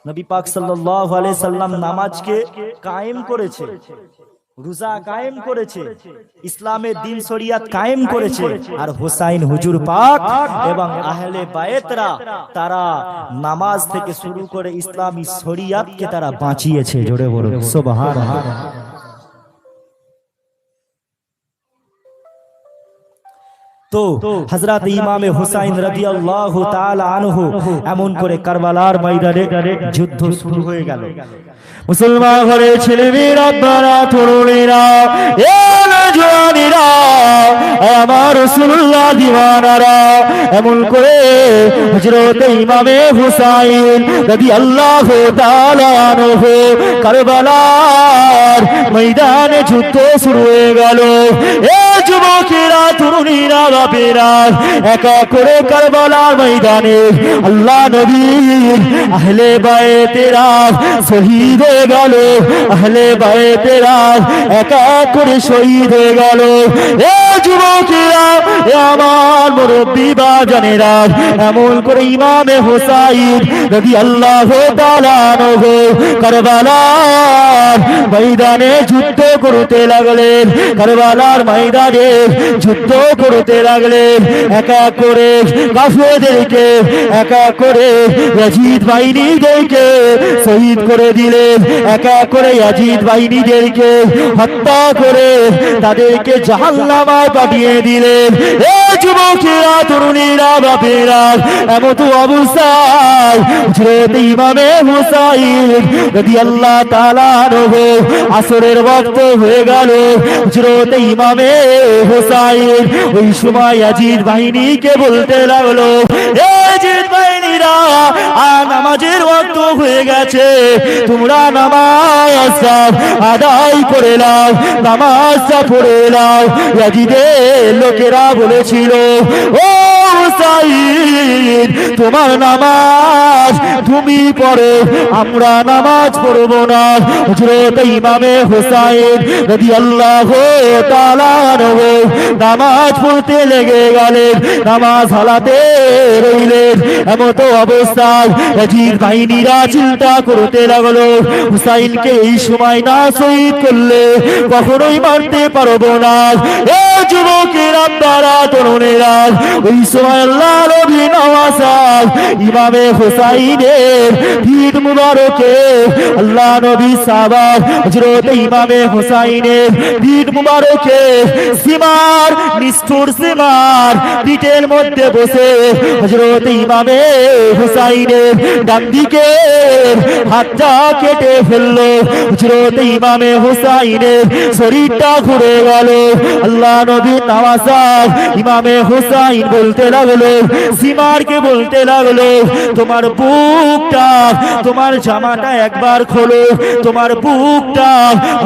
নবী পাক সাল্লাল্লাহু আলাইহি সাল্লাম নামাজকে কায়েম করেছে। রোজা কায়েম করেছে, ইসলামের দিন শরিয়াত কায়েম করেছে, আর হুসাইন হুজুর পাক এবং আহলে বায়েতরা তারা নামাজ থেকে শুরু করে ইসলামী শরিয়াতকে তারা বাঁচিয়েছে। জোরে বলুন সুবহানাল্লাহ। তো হযরত ইমামে হুসাইন রাদিয়াল্লাহু তাআলা আনহু এমন করে কারবালার ময়দানে যুদ্ধ শুরু হয়ে গেল। মুসলমান ঘরের ছেলেমেয়েরা, বাচ্চারা, তরুণীরা, জওয়ানেরা, আমার রাসূলুল্লাহ দিওয়ানারা এমন করে হযরত ইমামে হুসাইন রাদিয়াল্লাহু তাআলা আনহু কারবালার ময়দানে যুদ্ধ শুরু হয়ে গেল। যুবকেরা, তরুণীরা, বাপেরা এক এক করে কারবালার ময়দানে আল্লাহ নবীর আহলে বায়েতেরা শহীদ হয়ে গেল। আহলে বায়েতেরা এক এক করে শহীদ হয়ে গেল। এ যুবকেরা, আমার মুরব্বি বাজানেরা এমন করে ইমামে হুসাইন রাদিয়াল্লাহু তাআলা আনহু কারবালার ময়দানে যুদ্ধ করতে লাগলেন। কারবালার ময়দানে যুদ্ধ করতে লাগলেন। এক এক করে কাফেরদেরকে, এক এক করে ইয়াজিদ বাহিনীদেরকে শহীদ করে দিলেন। এক এক করে ইয়াজিদ বাহিনীদেরকে হত্যা করে তাদেরকে জাহান্নামে পাঠিয়ে দিলেন। এ যুবকেরা, তরুণীরা, বাপেরা এমত অবস্থায় হযরত ইমামে হুসাইন রাদিয়াল্লাহু তাআলা আনহু আসরের ওয়াক্ত হয়ে গেল। হযরত ইমামে হুসাইন ওই সময় ইয়াজিদ বাহিনীকে বলতে লাগলো, ইয়াজিদ বাহিনীরা, নামাজের ওয়াক্ত হয়ে গেছে, তোমরা নামাজটা আদায় করে নাও, নামাজটা পড়ে নাও। ইয়াজিদের লোকেরা বলেছিল, ও হুসাইন, তোমার নামাজ তুমি পড়ো, আমরা নামাজ পড়বো না। হযরত ইমামে হুসাইন রাদিয়াল্লাহু তাআলা আনহু নামাজ পড়তে লেগে গেলেন, নামাজ হালাতে রইলেন। এমত অবস্থায় ইয়াজিদ বাহিনীরা চিন্তা করতে লাগলো, হুসাইনকে এই সময় না শহীদ করলে কখনোই মারতে পারবো না। এ যুবকেরা, বাচ্চারা, তরুণেরা, ওই সময় আল্লাহ নবী নওয়াজ ইমামে হুসাইনের পিঠ মুবারকে আল্লাহ নবী সাহাবা হযরত ইমামে হুসাইনের পিঠ মুবারকে সীমার নিষ্ঠুর সীমার পিঠের মধ্যে বসে হযরত ইমামে হুসাইনের ডান দিকের হাতটা কেটে ফেললো। হযরত ইমামে হুসাইনের শরীরটা ঘুরে গেল। আল্লাহ নবী নওয়াজ ইমামে হুসাইন বলতে লাগলো, সীমারকে বলতে লাগলো, তোমার বুকটা, তোমার জামাটা একবার খোলো, তোমার বুকটা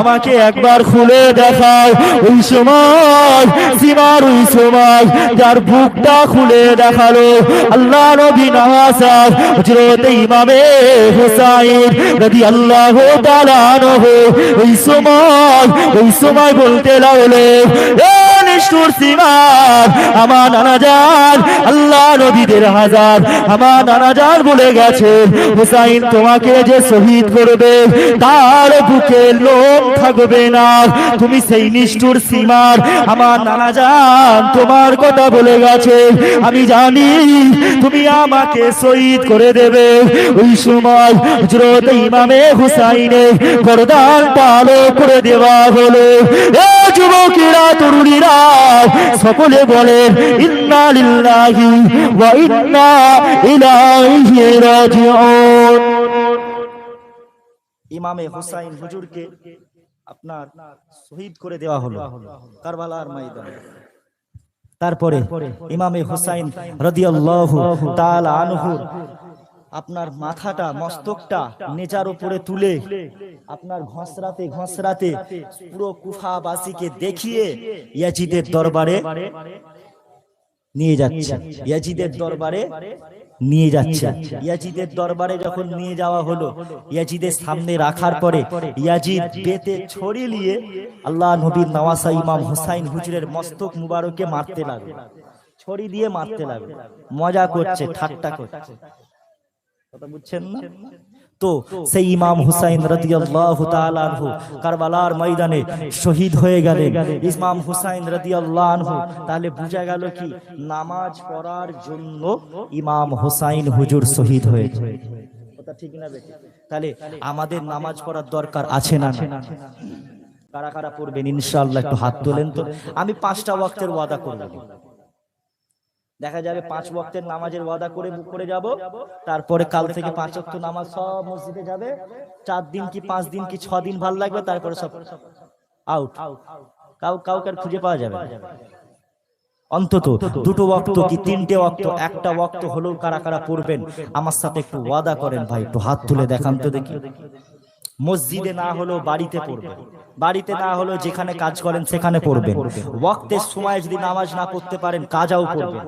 আমাকে একবার খুলে দেখাও। ওই সময় সীমার ওই সময় যার বুকটা খুলে দেখালো আল্লাহ নবী নওয়াজ হযরত ইমামে হুসাইন রাদিয়াল্লাহু তাআলা আনহু ওই সময় বলতে লাগলো, নিষ্ঠুর সীমার, আমার নানা জান আল্লাহ নবীদের হাজার, আমার নানা জান বলে গেছে হুসাইন তোমাকে যে শহীদ করবে তার বুকে লোম থাকবে না। তুমি সেই নিষ্ঠুর সীমার, আমার নানা জান তোমার কথা বলে গেছে, আমি জানি তুমি আমাকে শহীদ করে দেবে। ওই সময় হযরত ইমামে হুসাইনের গর্দানটা আলো করে দেওয়া হলো। এ যুবকেরা, তরুণীরা সকলে বলেন, ইন্না লিল্লাহি ওয়া ইন্না ইলাইহি রাজিউন। ইমামে হুসাইন হুজুরকে আপনার শহীদ করে দেওয়া হলো কারবালার ময়দানে। তারপরে ইমামে হুসাইন রাদিয়াল্লাহু তাআলা আনহু আপনার মাথাটা, মস্তকটা নেজার উপরে তুলে আপনার ঘষরাতে ঘষরাতে পুরো কুফাবাসীকে দেখিয়ে ইয়াজিদের দরবারে নিয়ে যাচ্ছে। ইয়াজিদের দরবারে নিয়ে যাচ্ছে। ইয়াজিদের দরবারে যখন নিয়ে যাওয়া হলো, ইয়াজিদের সামনে রাখার পরে ইয়াজিদ বেতে ছড়ি নিয়ে আল্লাহ নবীর নওয়াজা ইমাম হুসাইন হুজুরের মস্তক মুবারকে মারতে লাগলো, ছড়ি দিয়ে মারতে লাগলো। মজা করছে, ঠাট্টা করছে, কথা বুঝছেন না? তো সেই ইমাম হুসাইন রাদিয়াল্লাহু তাআলা আনহু কারবালার ময়দানে শহীদ হয়ে গেলেন। ইমাম হুসাইন রাদিয়াল্লাহু আনহু, তাহলে বোঝা গেল কি নামাজ পড়ার জন্য ইমাম হুসাইন হুজুর শহীদ হয়েছে। কথা ঠিক না বেটি? তাহলে আমাদের নামাজ পড়ার দরকার আছে না? কারা কারা পড়বেন ইনশাআল্লাহ একটু হাত তোলেন তো। আমি 5টা ওয়াক্তের ওয়াদা করব। দেখা যাবে 5 ওয়াক্তের নামাজের ওয়াদা করে যাব, তারপরে কাল থেকে 5 ওয়াক্ত নামাজ সব মসজিদে যাবে। 4 দিন কি 5 দিন কি 6 দিন ভালো লাগবে, তারপরে সব আউট। কাউকে খুঁজে পাওয়া যাবে। অন্তত 2টো ওয়াক্ত কি 3টে ওয়াক্ত, একটা ওয়াক্ত হলেও কারা কারা পড়বেন আমার সাথে একটু ওয়াদা করেন ভাই, একটু হাত তুলে দেখান তো দেখি। মসজিদে না হলেও বাড়িতে পড়বেন, বাড়িতে না হলেও যেখানে কাজ করেন সেখানে পড়বেন। ওয়াক্তের সময় যদি নামাজ না পড়তে পারেন কাজাও পড়বেন,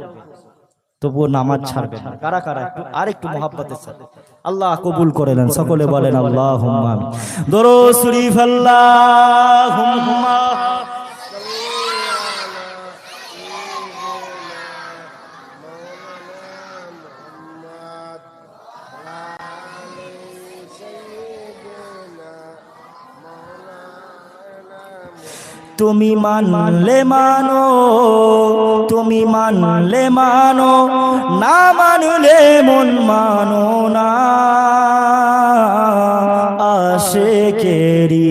তবুও নামাজ ছাড়বেন না। কারা কারা একটু আরেকটু মহব্বতের সাথে আল্লাহ কবুল করে নেন, সকলে বলেন আল্লাহুম্মা আমিন। দরুদ শরীফ আল্লাহুম্মা তুমি মানলে মানো, তুমি মানলে মানো, না মানলে মন মানো না। আশিকেরি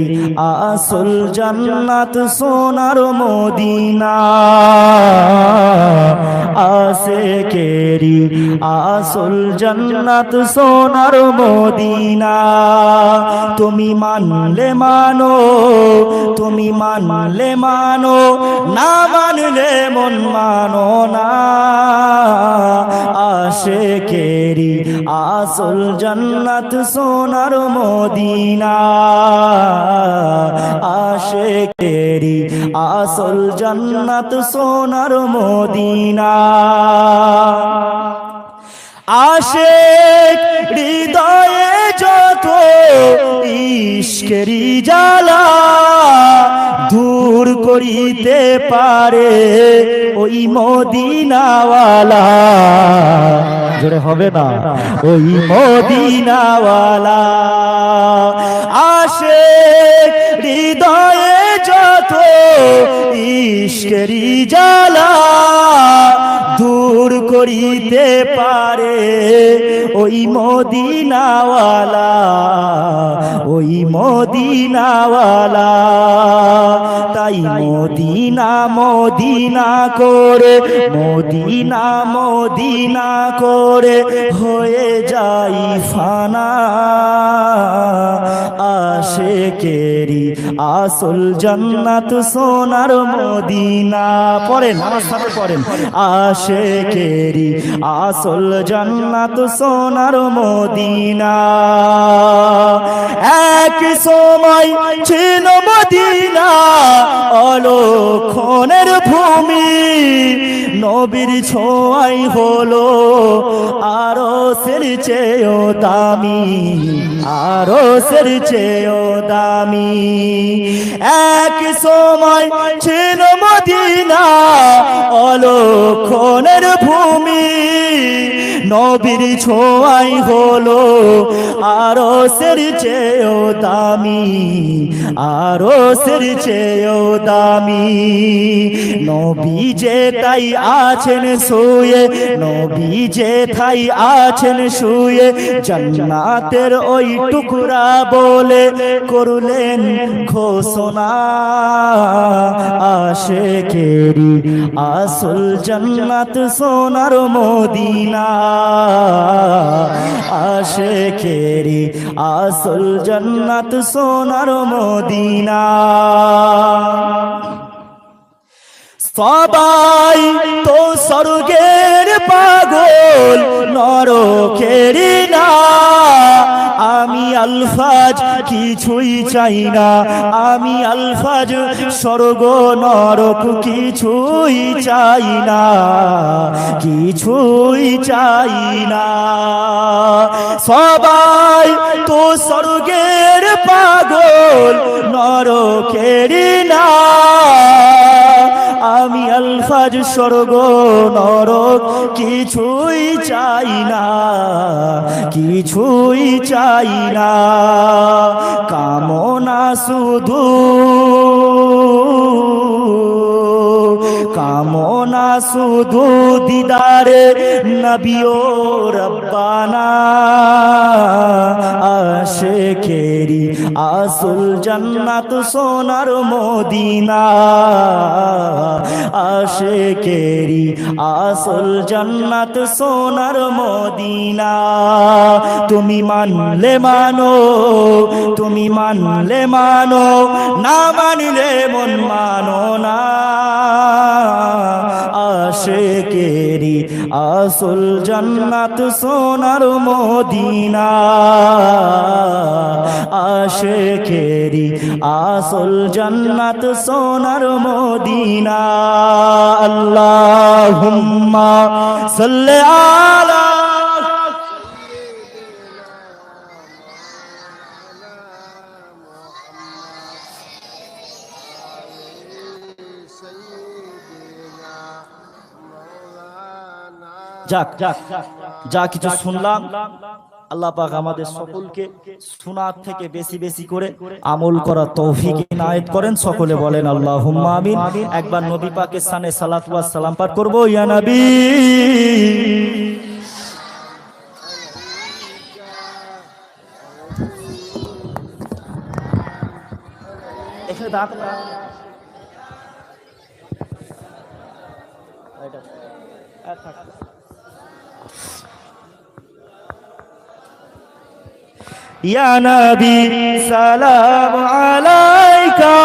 আসল জান্নাত সোনার মদিনা, আশিকেরি আসল জান্নাত সোনার মদিনা। তুমি মানলে মানো, তুমি মানলে মানো, না মানলে মন মানো না। আশিকেরি আসল জান্নাত সোনার মদিনা, আশিকেরি আসল জান্নাত সোনার মদিনা। আশিক হৃদয়ে যত ইশকেরি জ্বালা দূর করিতে পারে ওই মদিনাওয়ালা। জোরে হবে না? ওই মদিনাওয়ালা। আশিক হৃদয়ে যত ইশকেরি জ্বালা দূর করিতে পারে ওই মদিনাওয়ালা, ওই মদিনাওয়ালা। তাই মদিনা মদিনা করে, মদিনা মদিনা করে হয়ে যাই ফানা। আশিকেরি আসল জান্নাত সোনার মদিনা। পড়েন আমার সাথে পড়েন। আশিকেরি আসল জান্নাত সোনার মদিনা। এক সময় ছিল মদিনা অলক্ষণের ভূমি, নবীর ছোঁয়াই হলো আরশের চেয়েও দামি, আরশের চেয়েও দামি। এক সময় ছিল মদিনা অলক্ষণের ভূমি, নবীর ছোঁয়াই হলো আরশের চেয়েও দামি, আরশের চেয়েও দামি। নবী যে তাই আছেন শুয়ে, নবী যে তাই আছেন শুয়ে, জান্নাতের ওই টুকরা বলে করলেন ঘোষণা। আশিকেরি আসল জান্নাত সোনার মদিনা, আশিকেরি আসল জান্নাত সোনার মদিনা। সবাই তো স্বর্গের পাগল নরকের না। আমি আলফাজ কিছুই চাই না, আমি আলফাজ স্বর্গ নরক কিছুই চাই না, কিছুই চাই না। সবাই তো স্বর্গের পাগল নরকের না। আমি আলফাজ স্বর্গ নরক কিছুই চাই না, কিছুই চাই না, কামনা শুধু, কামনা শুধু দিদারে নবী ও রব্বানা, আশিকেরি আসল জান্নাত সোনার মদিনা, আশিকেরি আসল জান্নাত সোনার মদিনা। তুমি মানলে মানো, তুমি মানলে মানো, না মানলে মন মানো না, আশিকেরি আসল জান্নাত সোনার মদিনা, আশিকেরি আসল জান্নাত সোনার মদিনা। আল্লাহুম্মা সাল্লি আলা যাক যা কিছু শুনলাম আল্লাহ পাক আমাদের সকলকে শোনার থেকে বেশি বেশি করে আমল করার তৌফিক ইনায়েত করেন। সকলে বলেন আল্লাহুম্মা আমিন। একবার নবী পাকের শানে সালাতু ওয়াস সালাম পাঠ করব। ইয়া নবী এখানে দাঁত ইয়া নবী সালাম আলাইকা,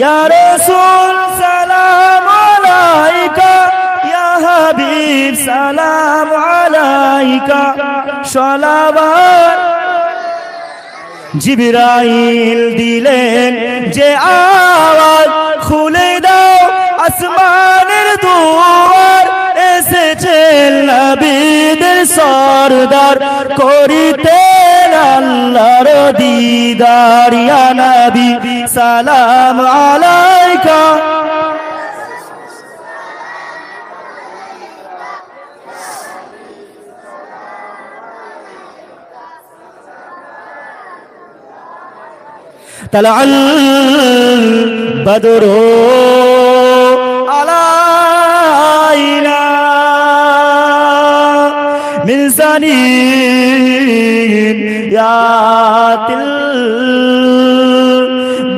ইয়া রাসূল সালাম আলাইকা, ইয়া হাবিব সালাম আলাইকা, সালাওয়াত জিবরাইল দিলেন যে আওয়াজ, খুলে দাও আসমানের দুয়ার, এসেছেন নবীদের সরদার, করিতেন আল্লাহর দিদার। ইয়া নবী সালাম আলাইকা, তালাআল বদরু আলাইনা মিন সানিয়াতিল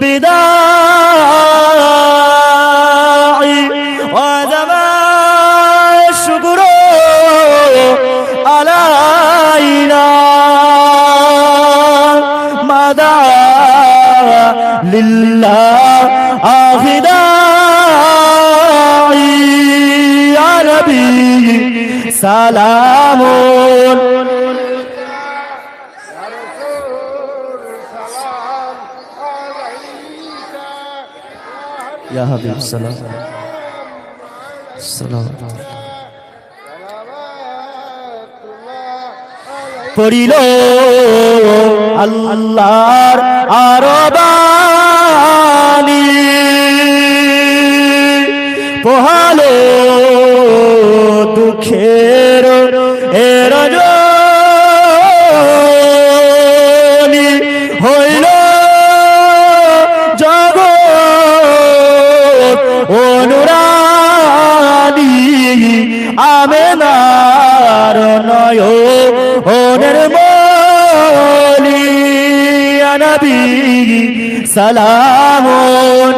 বিদাই ওয়া জামাল শুকরু আলাইনা মাদা লিল্লাহ আখিদাই। ইয়া নবী সালামুন ইয়া হাবিব সালাম সালাওয়াত পড়িল আল্লাহর আরবানি, পোহালো দুঃখের এর রজনী, হইল জগৎ অনুরানী, আমেনার নয়নের মনি। ইয়া নবী সালামুন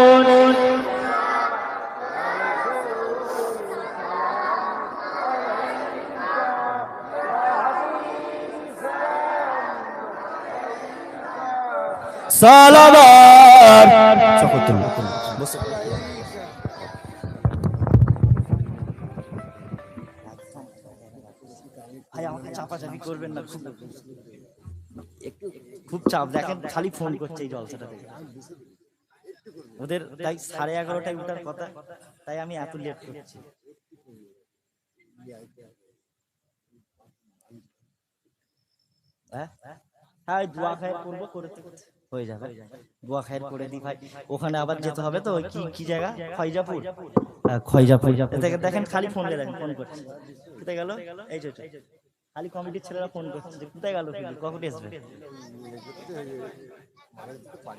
সালাওয়াত। ভাই আমাকে চাপাচাপি করবেন না, খুব চাপ দেখেন, খালি ফোন করছে এই জলসাটা থেকে। ওদের তাই 11:30টায় উঠার কথা, তাই আমি এত লেট করছি। হ্যাঁ দোয়া খায় করবো, করতে করতে হয়ে যাবে, দোয়া খায়ের করে দিই ভাই। ওখানে আবার যেতে হবে তো, ওই কি জায়গা, খয়জাপুর। খয়জাপুর থেকে দেখেন খালি ফোন করে দেখেন, ফোন করছে, কোথায় গেল, এই যে খালি কমিটির ছেলেরা ফোন করছে যে কোথায় গেল, কখন আসবে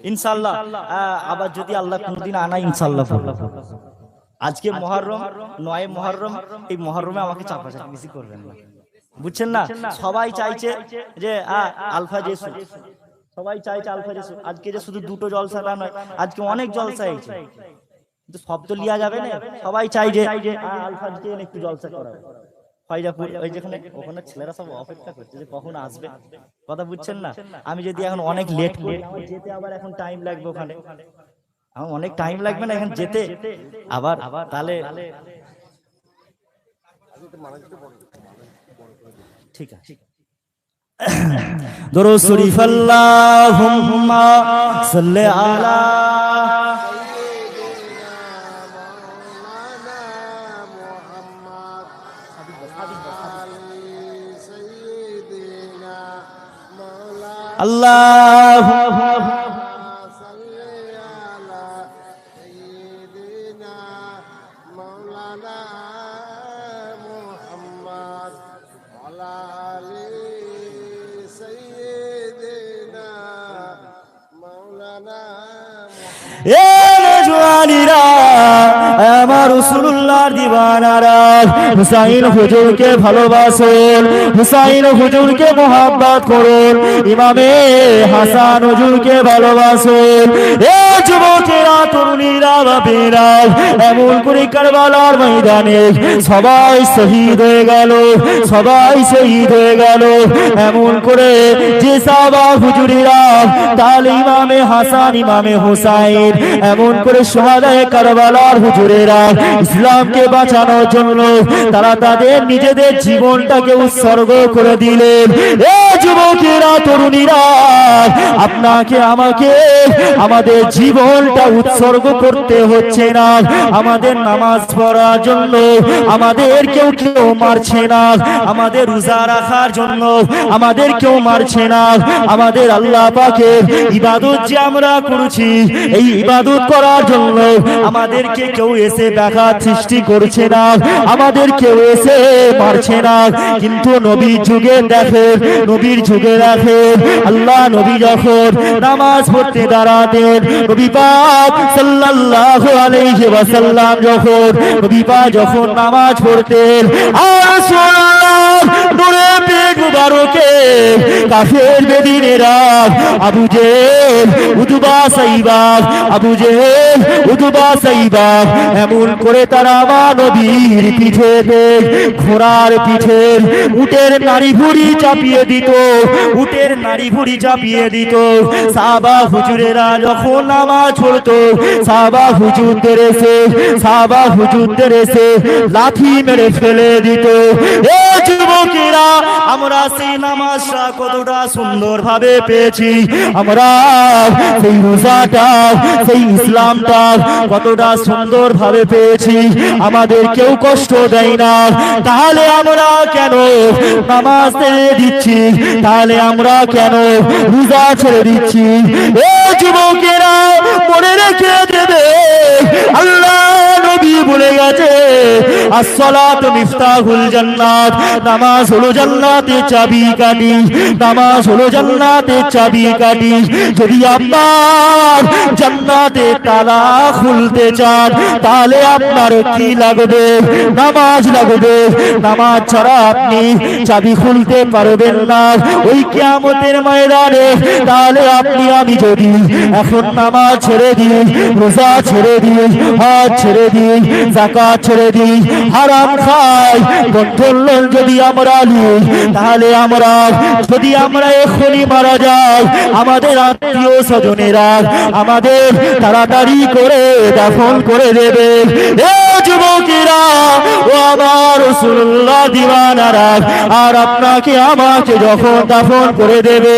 ইনশাআল্লাহ। আবার যদি আল্লাহ কোনদিন আনায় ইনশাআল্লাহ। আজকে মুহররম, 9 মুহররম, এই মুহররমে আমাকে চাপাচাপি বেশি করবেন না, বুঝছেন না? সবাই চাইছে যে আলফা জেসু, সবাই চাইছে আলফা জেসু। আজকে যে শুধু দুটো জলসাটা নয়, আজকে অনেক জলসা হয়েছে, কিন্তু সব তো লিয়া যাবে না। সবাই চাই যে আলফা কে একটু জলসা করাবে। খয়জাপুর ওই যেখানে, ওখানে ছেলেরা সব অপেক্ষা করছে যে কখন আসবে, কথা বুঝছেন না? আমি যদি এখন অনেক লেট করি, যেতে আবার এখন টাইম লাগবে, ওখানে আমার অনেক টাইম লাগবে না এখন যেতে আবার, তাহলে ঠিক আছে। দরুদ শরীফ আল্লাহুম্মা সাল্লি আলা আল্লাহুম্মা আমার রাসূলুল্লাহর দিওয়ানারা হুসাইন হুজুরকে ভালোবাসুন, হুসাইন হুজুরকে মোহাব্বত করুন, ইমামে হাসান হুজুরকে ভালোবাসুন। এ যুবকেরা, তরুণীরা, বাপেরা, এমন করে কারবালার ময়দানে সবাই শহীদ হয়ে গেল, সবাই শহীদ হয়ে গেল। এমন করে যে সাহাবা হুজুরেরা, তাহলে ইমামে হাসান, ইমামে হুসাইন, এমন করে শাহাদায়ে কারবালার হুজুরেরা ইসলামকে বাঁচানোর জন্য তারা তাদের নিজেদের জীবনটাকে উৎসর্গ করে দিলেন। এ যুবকেরা, তরুণীরা, আপনাকে আমাকে আমাদের জীবনটা উৎসর্গ করতে হচ্ছে না। আমাদের নামাজ পড়ার জন্য আমাদের কেউ মারছে না, আমাদের রোজা রাখার জন্য আমাদের কেউ মারছে না, আমাদের আল্লাহ পাকের ইবাদত যে আমরা করছি, এই ইবাদত করার জন্য আমাদেরকে কেউ এসে ব্যাঘাত সৃষ্টি করছে না, আমাদের কেউ এসে মারছে না। কিন্তু নবীর যুগে দেখেন, নবীর যুগে দেখেন, আল্লাহ নবী যখন নামাজ পড়তে দাঁড়াতেন, নবী পাক সাল্লাল্লাহু আলাইহি ওয়াসাল্লাম যখন, নবী পাক যখন নামাজ পড়তেন, আর সোনার নূরে পেট মুবারকে কাফের বেদিনেরা আবু জেহেল, উতবা, সাইবা, আবু জেহেল, উতবা, সাইবা, এমন করে তারা আমার নবীর পিঠে, ঘোড়ার পিঠে উটের নাড়ি ভুড়ি চাপিয়ে দিত, উটের নাড়ি ভুড়ি চাপিয়ে দিত। সাহাবা হুজুরেরা যখন নামাজ পড়তো, সাহাবা হুজুরদের এসে, সাহাবা হুজুরদের এসে লাঠি মেরে ফেলে দিত। এ যুবকেরা, আমরা সেই নামাজটা কতটা সুন্দর ভাবে পেয়েছি, আমরা সেই রোজাটা, সেই ইসলামটা কতটা সুন্দর ভাবে পেয়েছি, আমাদের কেউ কষ্ট দেয় না। তাহলে আমরা কেন নামাজ ছেড়ে দিচ্ছি, তাহলে আমরা কেন রোজা ছেড়ে দিচ্ছি? এ যুবকেরা, মনে রেখে দেবে, আল্লাহ নবী বলে গেছে, আসসালাতু মিফতাহুল জান্নাত, নামাজ হলো জান্নাতের চাবিকাঠি, নামাজ হলো জান্নাতের চাবিকাঠি। যদি আপনার জান্নাতের তালা খুলতে চান, তাহলে আপনার কি লাগবে? নামাজ লাগবে। নামাজ ছাড়া আপনি চাবি খুলতে পারবেন না ওই কিয়ামতের ময়দানে। তাহলে আপনি আমি যদি এখন নামাজ ছেড়ে দিই, রোজা ছেড়ে দিই, হজ ছেড়ে দিই, যাকাত ছেড়ে দিই, হারাম খাই, গন্ধর্লন যদি আমরা নিই, তাহলে আমরা যদি আমরা এখনই মারা যাই, আমাদের আত্মীয় স্বজনেরা আমাদের তাড়াতাড়ি করে দাফন করে দেবে। এ যুবকেরা, ও আমার রাসূলুল্লাহ দিওয়ানারা, আর আপনাকে আমাকে যখন দাফন করে দেবে,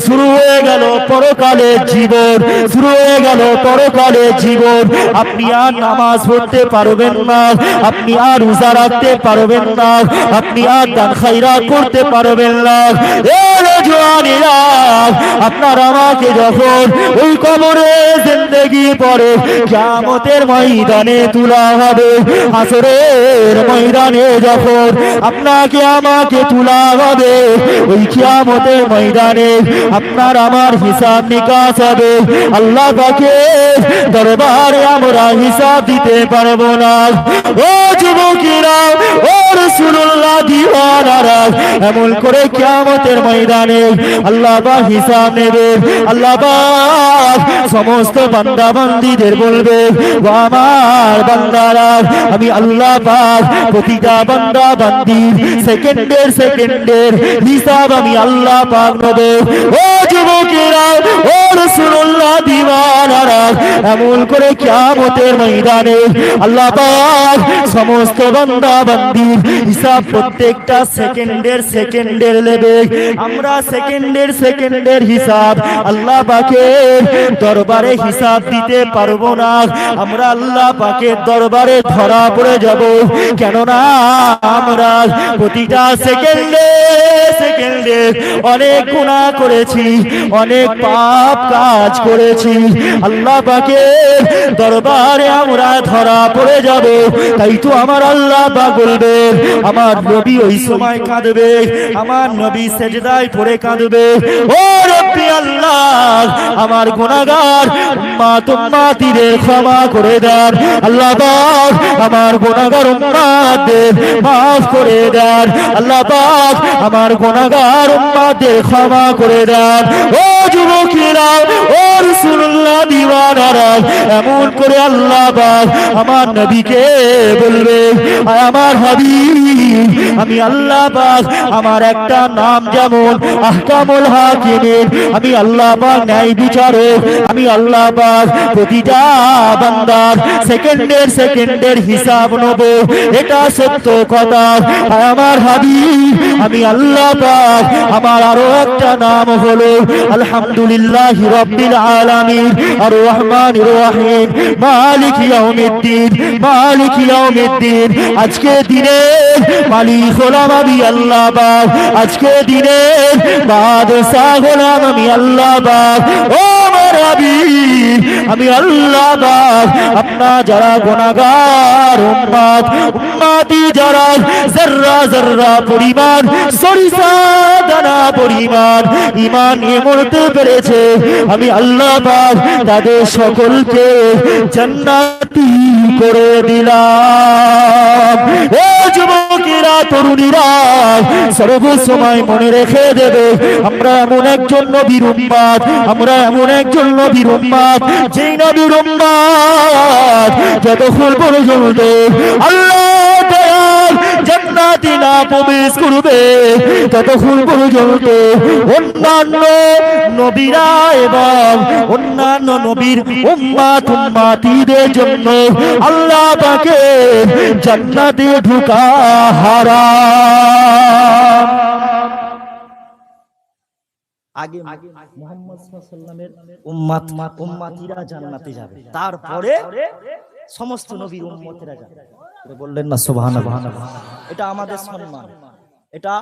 শুরু হয়ে গেল পরকালের জীবন, শুরু হয়ে গেল পরকালের জীবন। আপনি আর নামাজ পড়তে পারবেন না, আপনি আর রোজা রাখতে পারবেন না, আপনি আর দান খায়রাত করতে পারবেন না। এ জওয়ানেরা, আপনার আমাকে যখন ওই কবরে জিন্দেগি পরে কিয়ামতের ময়দানে তোলা হবে, হাসরের ময়দানে যখন আপনাকে আমাকে তোলা হবে, ওই কিয়ামতের ময়দানে আপনার আমার হিসাব নিকাশ হবে। আল্লাহ পাকের দরবারে আমরা হিসাব দিতে পারবো না। ও যুবকেরা, ও রাসূলুল্লাহ দিওয়ানারা, এমন করে কিয়ামতের ময়দানে আল্লাহ পাক হিসাব নেবে। আল্লাহ পাক সমস্ত বান্দা বান্দীদের বলবে, ও আমার বান্দারা, আমি আল্লাহ পাক প্রতিটা বান্দা বান্দির সেকেন্ডের হিসাব আমি আল্লাহ পাক নেব। ও যুবকেরা, ও রাসূলুল্লাহ দিওয়ানারা, এমন করে কিয়ামতের ময়দানে আল্লাহ পাক সমস্ত বান্দা বান্দির হিসাব প্রত্যেকটা সেকেন্ডের নেবে। আমরা সেকেন্ডের হিসাব আল্লাহ পাকের দরবারে হিসাব দিতে পারবো না। আমরা আল্লাহ পাকের দরবারে ধরা পড়ে যাব, কেননা আমরা প্রতিটা সেকেন্ডে অনেক গুনাহ করেছি, অনেক পাপ কাজ করেছি। আল্লাহ পাকের দরবারে আমরা ধরা পড়ে যাব। তাই তো আমার আল্লাহ পাক বলবে, আমার নবী ওই সময় কাঁদবে, আমার নবী সেজদায় পড়ে কাঁদবে, ও রব্বি আল্লাহ, আমার গুনাহগার উম্মতিদের ক্ষমা করে দেন। আল্লাহ পাক আমার গুনাহগার উম্মতদের মাফ করে দেন। আল্লাহ পাক আমার গুনাহগার উম্মতদের ক্ষমা করে দেন। ও যুবকেরা, ও রাসূলুল্লাহ দিওয়ানারা, এমন করে আল্লাহ পাক আমার নবীকে বলবে, আমার হাবিব, আমি আল্লাহ পাক আমার একটা নাম যেমন আহকামুল হাকিমিন, আমি আল্লাহ পাক ন্যায় বিচারক, আমি আল্লাহ পাক প্রতিটা বান্দার সেকেন্ডের হিসাব নেব, এটা সত্য কথা। আমার হাবিব, আমি আল্লাহ পাক আমার আরো একটা নাম হলো আলহামদুলিল্লাহ রাব্বিল আলামিন, আর রহমানির রহিম, মালিক ইয়াউমিদ্দিন। আজকে দিনের মালিক হলাম আমি আল্লাহ পাক, আজকে দিনের বাদশা হলাম আমি আল্লাহ পাক। ও আমার হাবিব, আমি আল্লাহ পাক আপনার যারা গুনাহগার উম্মতি যারা যারা পরিমাণ সরিষা দানা পরিমাণ ঈমান নিয়ে মরতে পেরেছে, আমি আল্লাহ পাক তাদের সকলকে জান্নাতি করে দিলাম। ও যুবকেরা, তরুণীরা, সর্বসময় মনে রেখে দেবে, আমরা এমন একজন নবীর উম্মত, আমরা এমন একজন নবীর উম্মত, যেই নবীর উম্মত যতক্ষণ পর্যন্ত আল্লাহ দয়াল জান্নাতে না প্রবেশ করবে, ততক্ষণ পর্যন্ত অন্যান্য নবীরা এবং অন্যান্য নবীর উম্মতিদের জন্য আল্লাহ পাকে জান্নাতে ঢোকা হারাম। আগে মুহাম্মদ সাল্লাল্লাহু আলাইহি ওয়াসাল্লামের উম্মতিরা জান্নাতে যাবে, তারপরে সমস্ত নবীর উম্মতেরা যাবে। বললেন না সুবহানাল্লাহ? এটা আমাদের সম্মান, এটা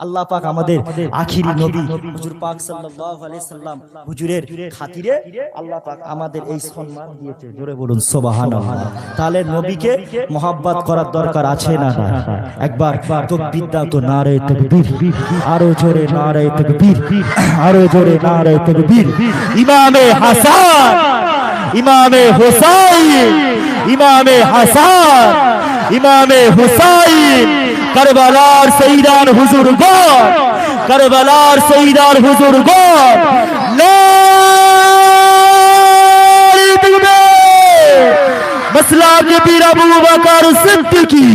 আল্লাহ পাক আমাদের আখিরি নবী হুজুর পাক সাল্লাল্লাহু আলাইহি সাল্লাম হুজুরের খাতিরে আল্লাহ পাক আমাদের এই সম্মান দিয়েছে। জোরে বলুন সুবহানাল্লাহ। তাহলে নবীকে মহব্বত করার দরকার আছে না? একবার তাকবীর দাও তো, নারে তাকবীর, আরো জোরে নারে তাকবীর, আরো জোরে নারে তাকবীর। ইমামে হাসান, ইমামে হুসাইন, ইমামে হাসান, ইমামে হুসাইন, কারবালার শহীদান হুজুরগণ, কারবালার শহীদান হুজুরগণ, নারে তাকবীর। মাসলাকে পীর আবু বকর সিদ্দিকী,